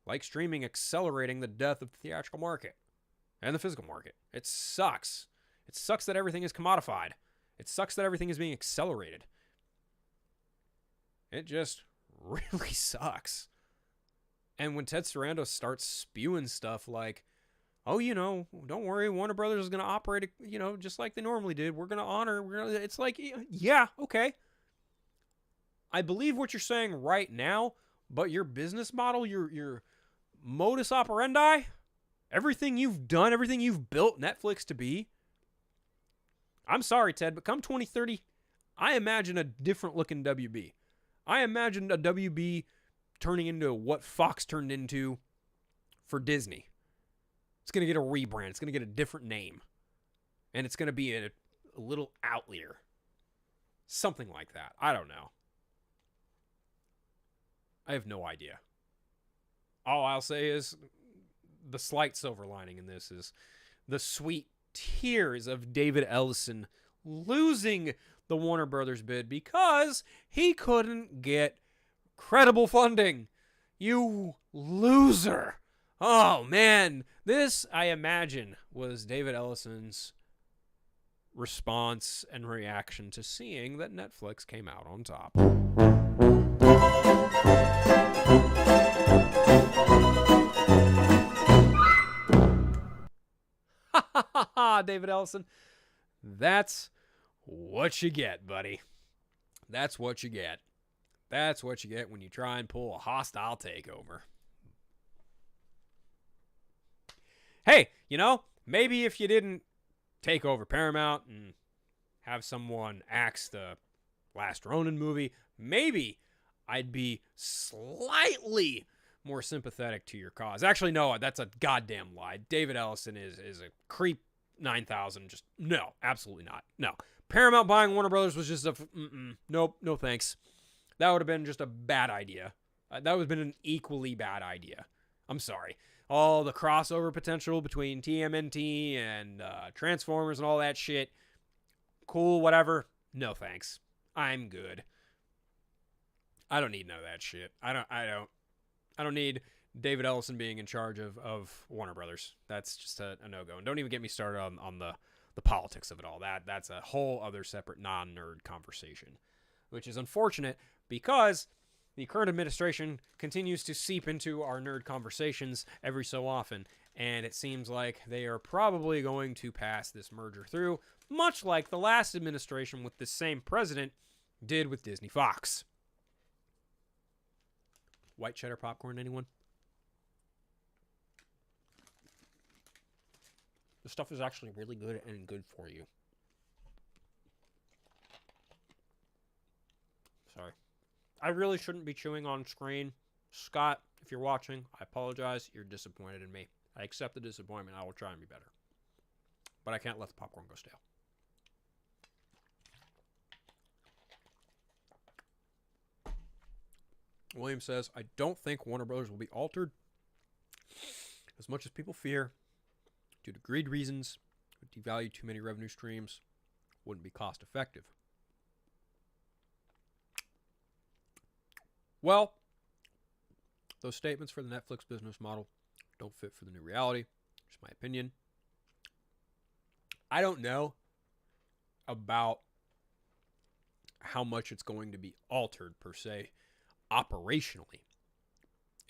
like streaming accelerating the death of the theatrical market and the physical market. It sucks. It sucks that everything is commodified. It sucks that everything is being accelerated. It just really sucks. And when Ted Sarandos starts spewing stuff like, oh, don't worry, Warner Brothers is going to operate, just like they normally did. We're going to honor. It's like, yeah, okay. I believe what you're saying right now, but your business model, your modus operandi, everything you've done, everything you've built Netflix to be, I'm sorry, Ted, but come 2030, I imagine a different looking WB. I imagine a WB turning into what Fox turned into for Disney. It's going to get a rebrand. It's going to get a different name. And it's going to be a little outlier. Something like that. I don't know. I have no idea. All I'll say is the slight silver lining in this is the sweet tears of David Ellison losing the Warner Brothers bid because he couldn't get credible funding. You loser. Oh, man. This, I imagine, was David Ellison's response and reaction to seeing that Netflix came out on top. David Ellison, that's what you get, buddy. That's what you get. That's what you get when you try and pull a hostile takeover. Hey, maybe if you didn't take over Paramount and have someone axe the Last Ronin movie, maybe I'd be slightly more sympathetic to your cause. Actually, no, that's a goddamn lie. David Ellison is a creep 9,000. Just, no, absolutely not. No. Paramount buying Warner Brothers was just nope, no thanks. That would have been just a bad idea. That would have been an equally bad idea. I'm sorry. All the crossover potential between TMNT and Transformers and all that shit. Cool, whatever. No thanks. I'm good. I don't need none of that shit. I don't need David Ellison being in charge of Warner Brothers. That's just a no-go. And don't even get me started on the politics of it all. That's a whole other separate non-nerd conversation, which is unfortunate because the current administration continues to seep into our nerd conversations every so often, and it seems like they are probably going to pass this merger through, much like the last administration with the same president did with Disney Fox. White cheddar popcorn, anyone? This stuff is actually really good and good for you. Sorry. I really shouldn't be chewing on screen. Scott, if you're watching, I apologize. You're disappointed in me. I accept the disappointment. I will try and be better. But I can't let the popcorn go stale. William says, I don't think Warner Brothers will be altered as much as people fear. Due to greed reasons, would devalue too many revenue streams, wouldn't be cost effective. Well, those statements for the Netflix business model don't fit for the new reality. Just my opinion. I don't know about how much it's going to be altered, per se, operationally,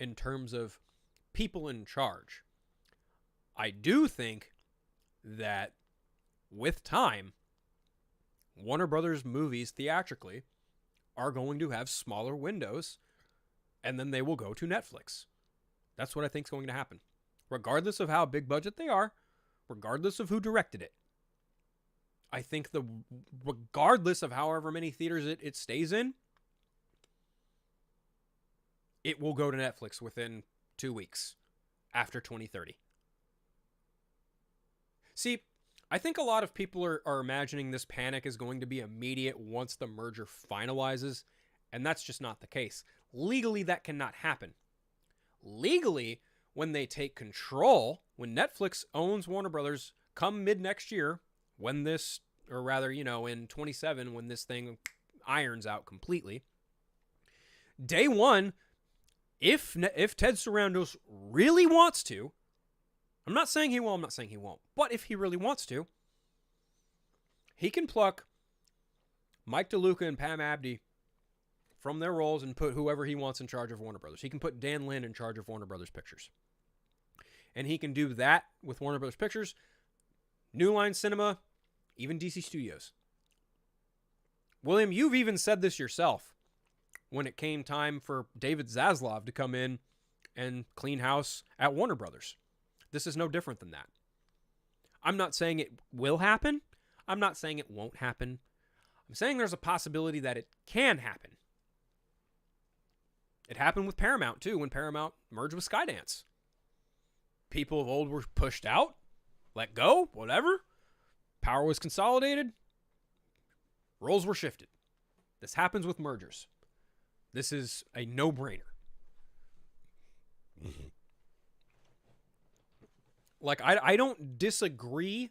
in terms of people in charge. I do think that with time, Warner Brothers movies theatrically are going to have smaller windows, and then they will go to Netflix. That's what I think is going to happen. Regardless of how big budget they are, regardless of who directed it. I think regardless of however many theaters it stays in, it will go to Netflix within 2 weeks after 2030. See, I think a lot of people are imagining this panic is going to be immediate once the merger finalizes, and that's just not the case. Legally, that cannot happen. Legally, when they take control, when Netflix owns Warner Brothers come mid-next year, when this, or rather, in 27, when this thing irons out completely, day one, if Ted Sarandos really wants to, I'm not saying he will, I'm not saying he won't, but if he really wants to, he can pluck Mike DeLuca and Pam Abdi from their roles and put whoever he wants in charge of Warner Brothers. He can put Dan Lin in charge of Warner Brothers Pictures. And he can do that with Warner Brothers Pictures, New Line Cinema, even DC Studios. William, you've even said this yourself when it came time for David Zaslav to come in and clean house at Warner Brothers. This is no different than that. I'm not saying it will happen. I'm not saying it won't happen. I'm saying there's a possibility that it can happen. It happened with Paramount, too, when Paramount merged with Skydance. People of old were pushed out, let go, whatever. Power was consolidated. Roles were shifted. This happens with mergers. This is a no-brainer. Like, I don't disagree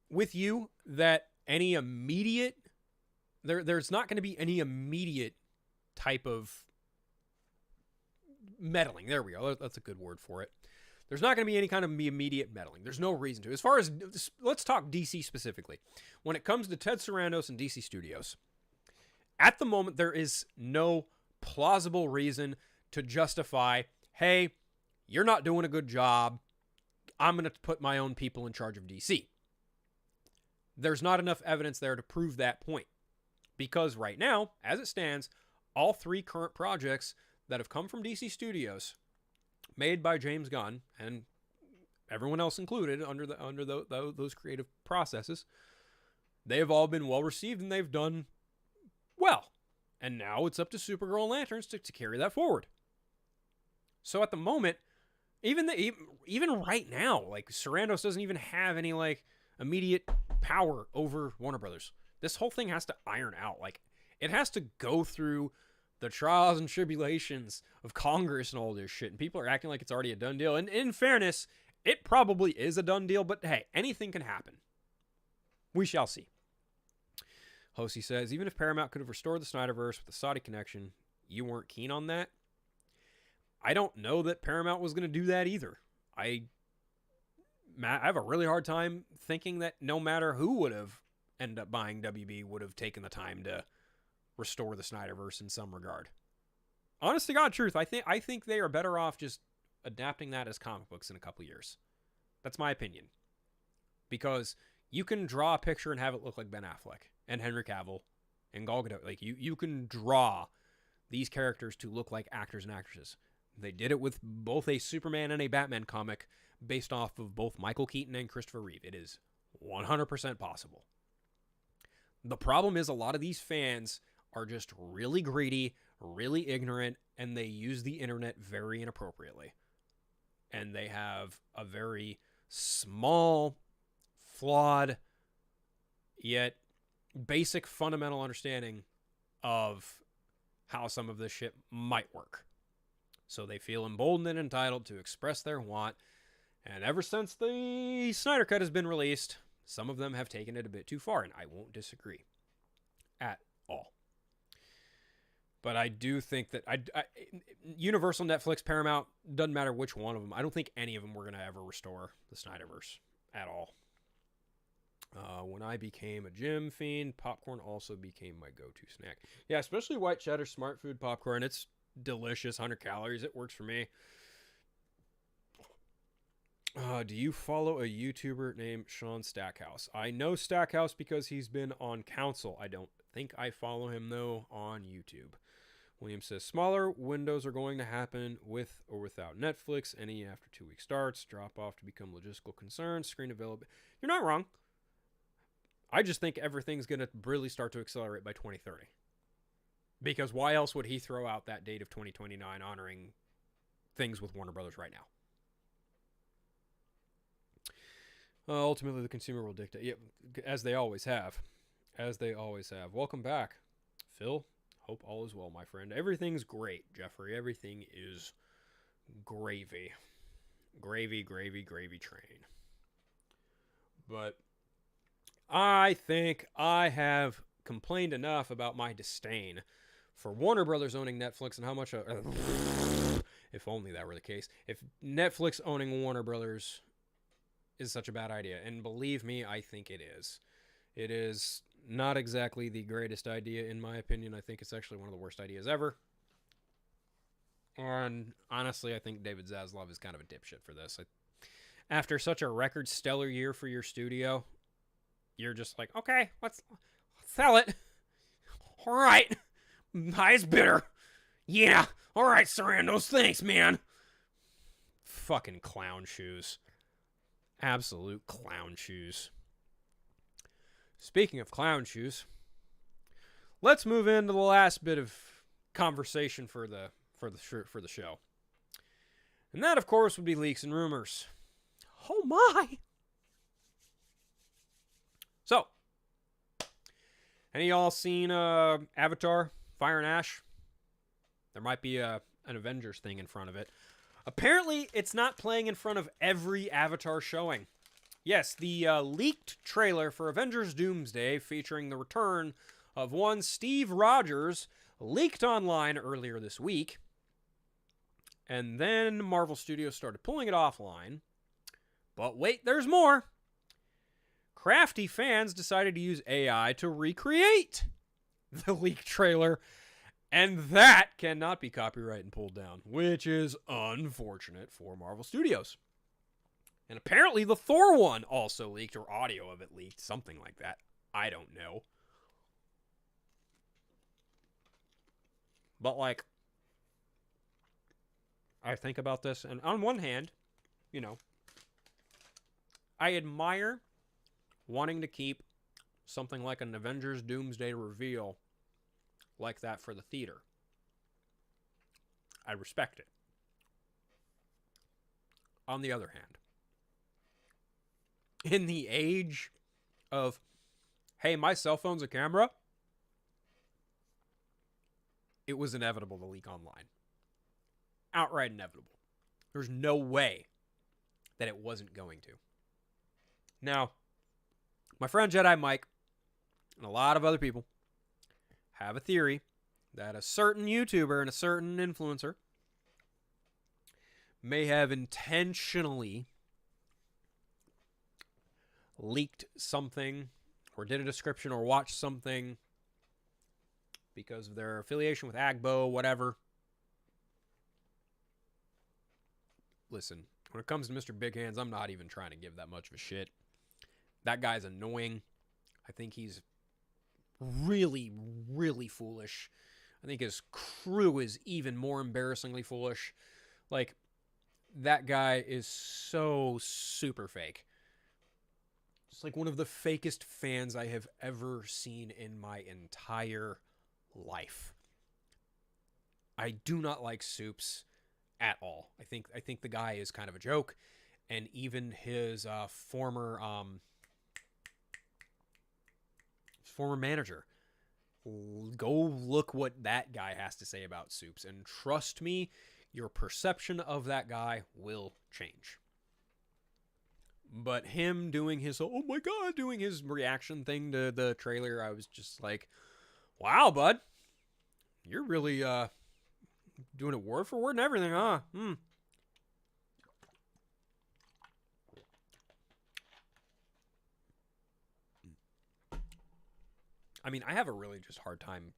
with you that any immediate... There's not going to be any immediate type of meddling. There we go. That's a good word for it. There's not going to be any kind of immediate meddling. There's no reason to. As far as... Let's talk DC specifically. When it comes to Ted Sarandos and DC Studios, at the moment, there is no plausible reason to justify, hey, you're not doing a good job. I'm going to put my own people in charge of DC. there's not enough evidence there to prove that point. Because right now, as it stands, all 3 current projects that have come from DC Studios, made by James Gunn and everyone else included under those creative processes, they have all been well received and they've done well. And now it's up to Supergirl and Lanterns to carry that forward. So at the moment, even right now, like, Sarandos doesn't even have any like immediate power over Warner Brothers. This whole thing has to iron out. Like, it has to go through the trials and tribulations of Congress and all this shit. And people are acting like it's already a done deal. And in fairness, it probably is a done deal, but hey, anything can happen. We shall see. Hosey says, even if Paramount could have restored the Snyderverse with a Saudi connection, you weren't keen on that? I don't know that Paramount was going to do that either. I have a really hard time thinking that no matter who would have ended up buying WB would have taken the time to restore the Snyderverse in some regard. Honest to God truth, I think they are better off just adapting that as comic books in a couple years. That's my opinion. Because you can draw a picture and have it look like Ben Affleck and Henry Cavill and Gal Gadot. Like, you can draw these characters to look like actors and actresses. They did it with both a Superman and a Batman comic based off of both Michael Keaton and Christopher Reeve. It is 100% possible. The problem is a lot of these fans are just really greedy, really ignorant, and they use the internet very inappropriately. And they have a very small, flawed, yet basic fundamental understanding of how some of this shit might work. So they feel emboldened and entitled to express their want. And ever since the Snyder Cut has been released, some of them have taken it a bit too far, and I won't disagree at all. But I do think that Universal, Netflix, Paramount, doesn't matter which one of them. I don't think any of them were going to ever restore the Snyderverse at all. When I became a gym fiend, popcorn also became my go-to snack. Yeah, especially white cheddar smart food popcorn. It's delicious, 100 calories. It works for me. Do you follow a YouTuber named Sean Stackhouse? I know Stackhouse because he's been on Council. I don't think I follow him, though, on YouTube. William says, smaller windows are going to happen with or without Netflix. Any after 2 week starts, drop off to become logistical concerns, screen available. You're not wrong. I just think everything's going to really start to accelerate by 2030. Because why else would he throw out that date of 2029 honoring things with Warner Brothers right now? Ultimately, the consumer will dictate. Yeah, as they always have. As they always have. Welcome back, Phil. Hope all is well, my friend. Everything's great, Jeffrey. Everything is gravy. Gravy, gravy, gravy train. But I think I have complained enough about my disdain for Warner Brothers owning Netflix and how much... if only that were the case. If Netflix owning Warner Brothers is such a bad idea. And believe me, I think it is. It is not exactly the greatest idea, in my opinion. I think it's actually one of the worst ideas ever. And honestly, I think David Zaslav is kind of a dipshit for this. After such a record stellar year for your studio, you're just like, okay, let's sell it. All right. Highest bidder. Yeah. All right, Sarandos. Thanks, man. Fucking clown shoes. Absolute clown shoes. Speaking of clown shoes, let's move into the last bit of conversation for the show. And that, of course, would be leaks and rumors. Oh my! So, any of y'all seen Avatar: Fire and Ash? There might be an Avengers thing in front of it. Apparently, it's not playing in front of every Avatar showing. Yes, the leaked trailer for Avengers Doomsday featuring the return of one Steve Rogers leaked online earlier this week. And then Marvel Studios started pulling it offline. But wait, there's more. Crafty fans decided to use AI to recreate the leaked trailer. And that cannot be copyrighted and pulled down, which is unfortunate for Marvel Studios. And apparently the Thor one also leaked, or audio of it leaked, something like that. I don't know. But, like, I think about this, and on one hand, you know, I admire wanting to keep something like an Avengers Doomsday reveal like that for the theater. I respect it. On the other hand, in the age of, hey, my cell phone's a camera, it was inevitable to leak online. Outright inevitable. There's no way that it wasn't going to. Now, my friend Jedi Mike and a lot of other people have a theory that a certain YouTuber and a certain influencer may have intentionally leaked something or did a description or watched something because of their affiliation with Agbo, whatever. Listen, when it comes to Mr. Big Hands, I'm not even trying to give that much of a shit. That guy's annoying. I think he's really, really foolish. I think his crew is even more embarrassingly foolish. Like, that guy is so super fake. Just like one of the fakest fans I have ever seen in my entire life. I do not like Soups at all. I think the guy is kind of a joke, and even his former manager. Go look what that guy has to say about Soups, and trust me, your perception of that guy will change. But him doing his, oh my god, doing his reaction thing to the trailer, I was just like, wow, bud. You're really doing it word for word and everything, huh? I mean, I have a really just hard time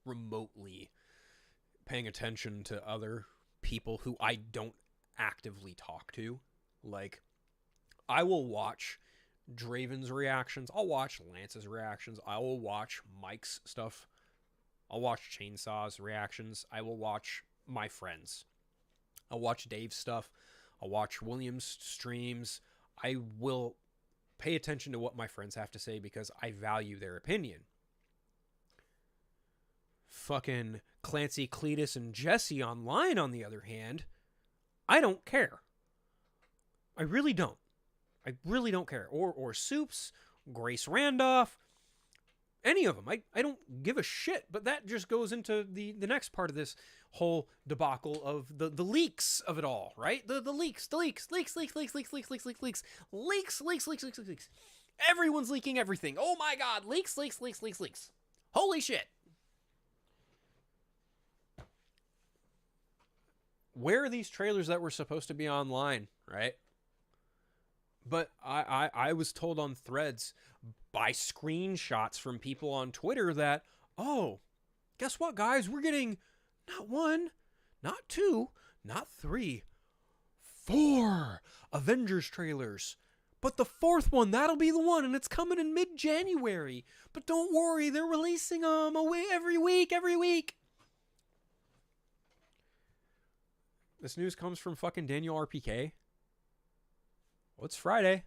remotely paying attention to other people who I don't actively talk to. Like, I will watch Draven's reactions. I'll watch Lance's reactions. I will watch Mike's stuff. I'll watch Chainsaw's reactions. I will watch my friends. I'll watch Dave's stuff. I'll watch William's streams. I will pay attention to what my friends have to say because I value their opinion. Fucking Clancy, Cletus, and Jesse online, on the other hand, I don't care. I really don't. I really don't care. Or Soups, Grace Randolph, any of them. I don't give a shit. But that just goes into the next part of this whole debacle of the leaks of it all, right? The leaks. Everyone's leaking everything. Oh my god, leaks. Holy shit. Where are these trailers that were supposed to be online, right? But I was told on Threads by screenshots from people on Twitter that, oh, guess what, guys? We're getting not 1, not 2, not 3, 4 Avengers trailers. But the 4th one, that'll be the one, and it's coming in mid-January. But don't worry, they're releasing them every week. This news comes from fucking Daniel RPK. Well, it's Friday.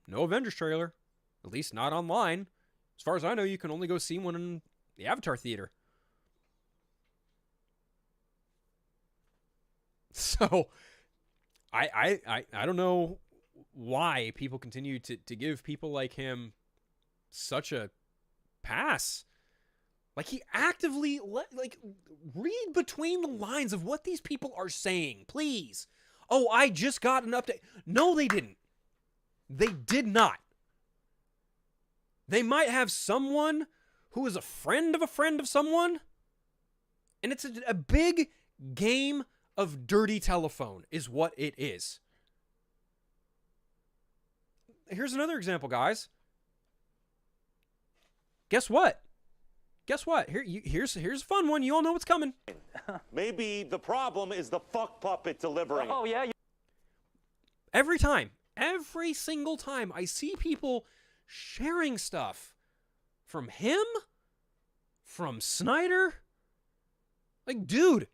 No Avengers trailer. At least not online. As far as I know, you can only go see one in the Avatar Theater. So, I don't know why people continue to give people like him such a pass. Like, he actively, read between the lines of what these people are saying, please. Oh, I just got an update. No, they didn't. They did not. They might have someone who is a friend of someone. And it's a big game of dirty telephone is what it is. Here's another example, guys. Guess what? guess what? Here's a fun one. You all know what's coming. Maybe the problem is the fuck puppet delivering. Oh, yeah? Every single time I see people sharing stuff from him, from Snyder. Like, dude,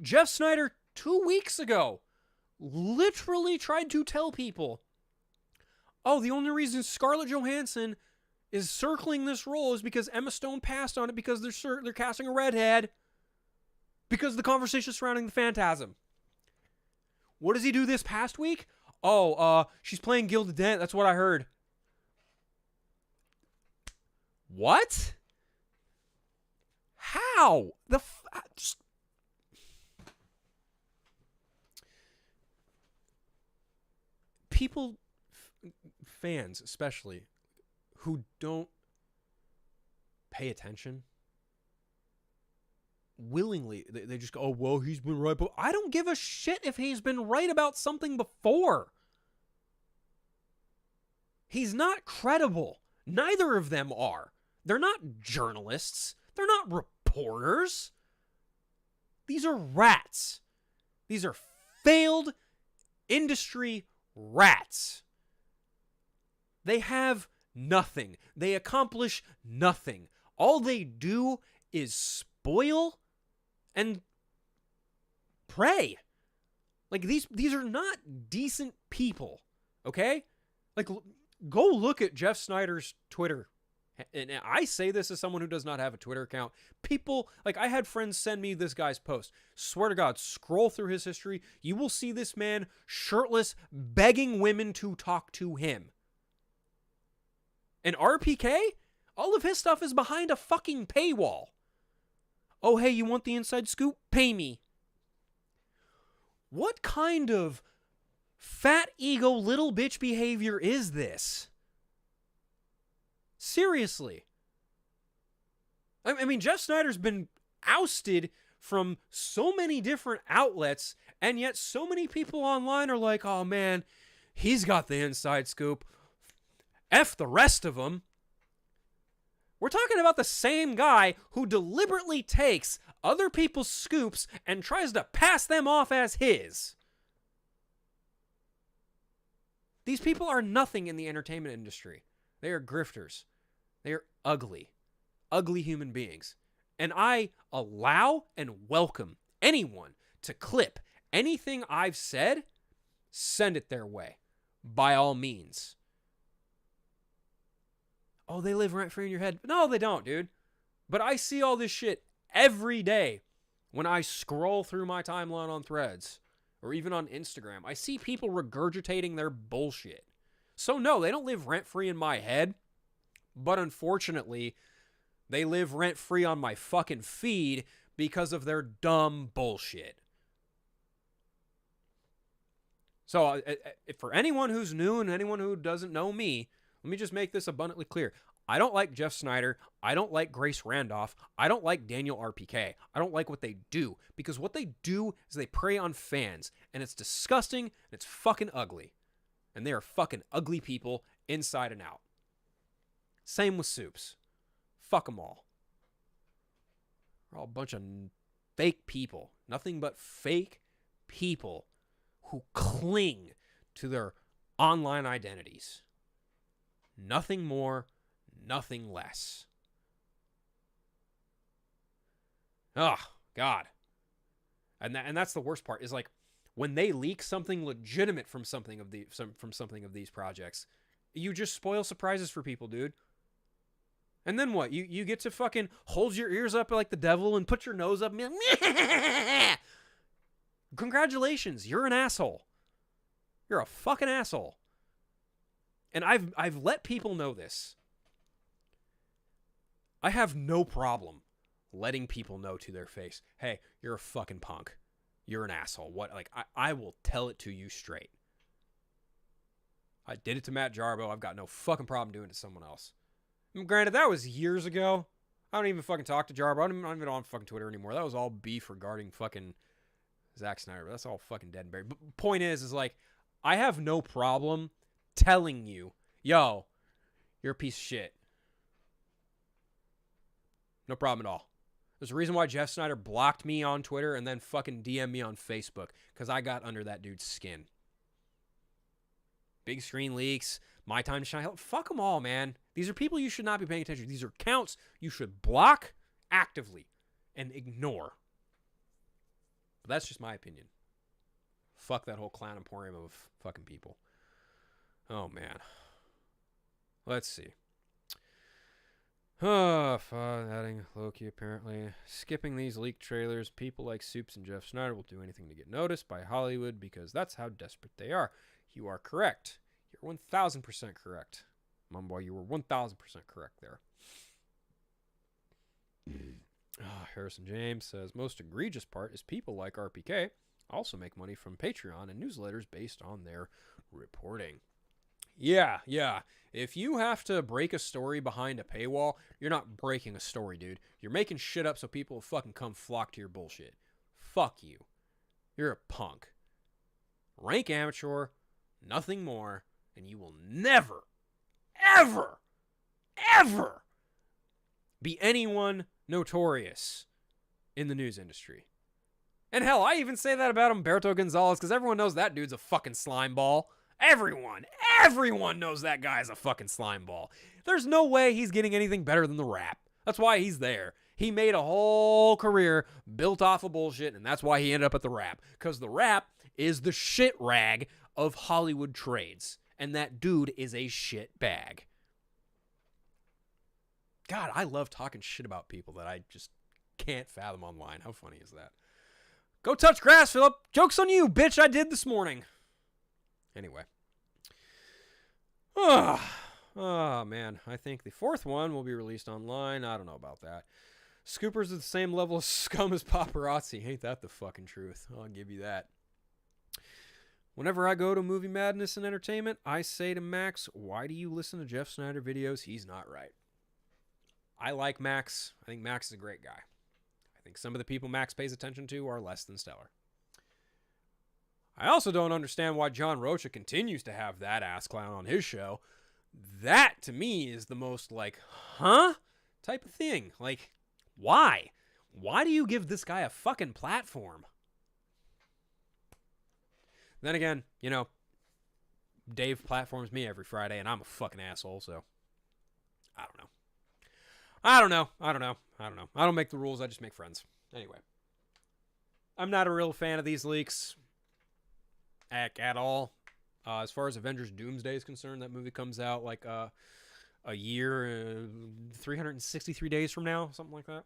Jeff Snyder 2 weeks ago literally tried to tell people, oh, the only reason Scarlett Johansson is circling this role is because Emma Stone passed on it because they're casting a redhead because of the conversation surrounding the Phantasm. What does he do this past week? Oh, she's playing Gilda Dent. That's what I heard. What? How? People, fans especially, who don't pay attention, willingly, they just go, oh, well, he's been right. But I don't give a shit if he's been right about something before. He's not credible. Neither of them are. They're not journalists. They're not reporters. These are rats. These are failed industry rats. They have nothing. They accomplish nothing. All they do is spoil and prey. Like, these are not decent people, okay? Like, go look at Jeff Snyder's Twitter. And I say this as someone who does not have a Twitter account. People, like, I had friends send me this guy's post. Swear to God, scroll through his history. You will see this man shirtless, begging women to talk to him. And RPK, all of his stuff is behind a fucking paywall. Oh, hey, you want the inside scoop? Pay me. What kind of fat ego little bitch behavior is this? Seriously. I mean, Jeff Snyder's been ousted from so many different outlets, and yet so many people online are like, oh man, he's got the inside scoop. F the rest of them. We're talking about the same guy who deliberately takes other people's scoops and tries to pass them off as his. These people are nothing in the entertainment industry. They are grifters. They are ugly. Ugly human beings. And I allow and welcome anyone to clip anything I've said, send it their way. By all means. Oh, they live rent-free in your head. No, they don't, dude. But I see all this shit every day when I scroll through my timeline on Threads or even on Instagram. I see people regurgitating their bullshit. So no, they don't live rent-free in my head. But unfortunately, they live rent-free on my fucking feed because of their dumb bullshit. So for anyone who's new and anyone who doesn't know me, let me just make this abundantly clear. I don't like Jeff Snyder. I don't like Grace Randolph. I don't like Daniel RPK. I don't like what they do. Because what they do is they prey on fans. And it's disgusting and it's fucking ugly. And they are fucking ugly people inside and out. Same with Soups. Fuck them all. They're all a bunch of fake people. Nothing but fake people who cling to their online identities. Nothing more, nothing less. Oh, God. And that's the worst part, is like when they leak something legitimate from something of these projects, you just spoil surprises for people, dude. And then what? You get to fucking hold your ears up like the devil and put your nose up and be like, congratulations, you're an asshole. You're a fucking asshole. And I've let people know this. I have no problem letting people know to their face, hey, you're a fucking punk. You're an asshole. What? Like, I will tell it to you straight. I did it to Matt Jarbo. I've got no fucking problem doing it to someone else. And granted, that was years ago. I don't even fucking talk to Jarbo. I'm not even on fucking Twitter anymore. That was all beef regarding fucking Zack Snyder. That's all fucking dead and buried. But point is like, I have no problem telling you, yo, you're a piece of shit. No problem at all. There's a reason why Jeff Snyder blocked me on Twitter and then fucking DM'd me on Facebook, because I got under that dude's skin. Big screen leaks, my time to shine. Fuck them all, man. These are people you should not be paying attention to. These are accounts you should block actively and ignore. But that's just my opinion. Fuck that whole clown emporium of fucking people. Oh, man. Let's see. Adding Loki, apparently. Skipping these leaked trailers, people like Soups and Jeff Snyder will do anything to get noticed by Hollywood because that's how desperate they are. You are correct. You're 1,000% correct. Mumboy, you were 1,000% correct there. Harrison James says, most egregious part is people like RPK also make money from Patreon and newsletters based on their reporting. Yeah. If you have to break a story behind a paywall, you're not breaking a story, dude. You're making shit up so people will fucking come flock to your bullshit. Fuck you. You're a punk. Rank amateur, nothing more, and you will never, ever, ever be anyone notorious in the news industry. And hell, I even say that about Humberto Gonzalez because everyone knows that dude's a fucking slime ball. Everyone knows that guy's a fucking slime ball. There's no way he's getting anything better than the rap. That's why he's there. He made a whole career built off of bullshit, and that's why he ended up at the rap. Because the rap is the shit rag of Hollywood trades. And that dude is a shit bag. God, I love talking shit about people that I just can't fathom online. How funny is that? Go touch grass, Philip. Joke's on you, bitch. I did this morning. Anyway. Oh, man. I think the fourth one will be released online. I don't know about that. Scoopers are the same level of scum as paparazzi. Ain't that the fucking truth? I'll give you that. Whenever I go to Movie Madness and Entertainment, I say to Max, why do you listen to Jeff Snyder videos? He's not right. I like Max. I think Max is a great guy. I think some of the people Max pays attention to are less than stellar. I also don't understand why John Rocha continues to have that ass clown on his show. That, to me, is the most, like, huh? Type of thing. Like, why? Why do you give this guy a fucking platform? Then again, you know, Dave platforms me every Friday, and I'm a fucking asshole, so I don't know. I don't make the rules, I just make friends. Anyway. I'm not a real fan of these leaks. At all. As far as Avengers Doomsday is concerned, that movie comes out like a year, 363 days from now, something like that.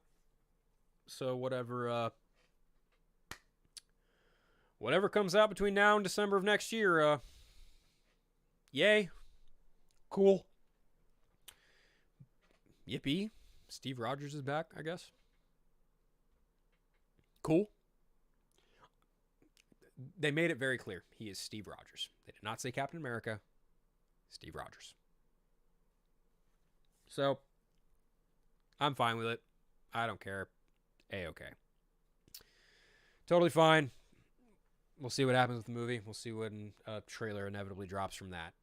So whatever comes out between now and December of next year, yay. Cool. Yippee. Steve Rogers is back, I guess. Cool. They made it very clear. He is Steve Rogers. They did not say Captain America. Steve Rogers. So, I'm fine with it. I don't care. A-okay. Totally fine. We'll see what happens with the movie. We'll see when a trailer inevitably drops from that.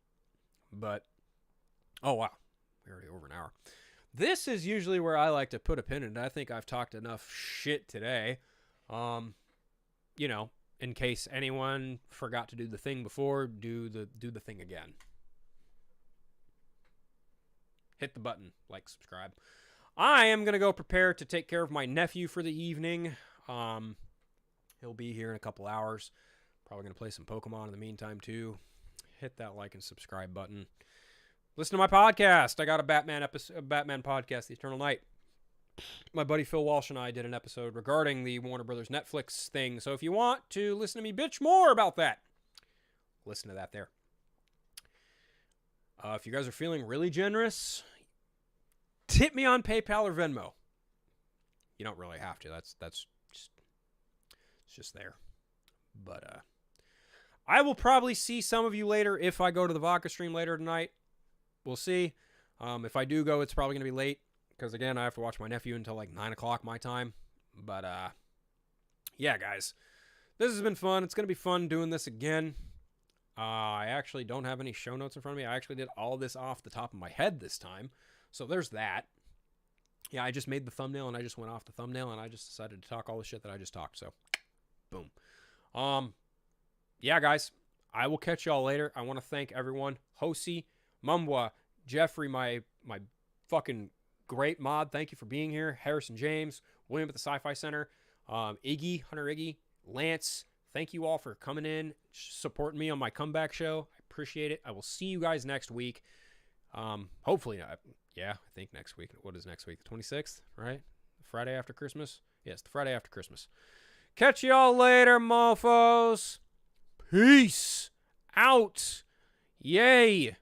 But, oh wow. We're already over an hour. This is usually where I like to put a pin in it. I think I've talked enough shit today. You know, in case anyone forgot to do the thing before, do the thing again. Hit the button, like, subscribe. I am going to go prepare to take care of my nephew for the evening. He'll be here in a couple hours. Probably going to play some Pokemon in the meantime, too. Hit that like and subscribe button. Listen to my podcast. I got a Batman podcast, The Eternal Night. My buddy Phil Walsh and I did an episode regarding the Warner Brothers Netflix thing. So if you want to listen to me bitch more about that, listen to that there. If you guys are feeling really generous, tip me on PayPal or Venmo. You don't really have to. That's just, it's just there. But I will probably see some of you later if I go to the vodka stream later tonight. We'll see. If I do go, it's probably going to be late. Because, again, I have to watch my nephew until, like, 9 o'clock my time. But, yeah, guys. This has been fun. It's going to be fun doing this again. I actually don't have any show notes in front of me. I actually did all this off the top of my head this time. So there's that. yeah, I just made the thumbnail and I just went off the thumbnail and I just decided to talk all the shit that I just talked. So, boom. Yeah, guys, I will catch y'all later. I want to thank everyone. Hosi, Mumwa, Jeffrey, my fucking great mod. Thank you for being here. Harrison James, William at the Sci-Fi Center, Iggy, Hunter Iggy, Lance. Thank you all for coming in, supporting me on my comeback show. I appreciate it. I will see you guys next week. Hopefully, I think next week. What is next week? The 26th, right? Friday after Christmas? Yes, the Friday after Christmas. Catch y'all later, mofos. Peace out. Yay.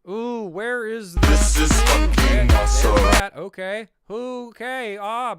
Ooh, where is This is fucking awesome. Okay. Okay.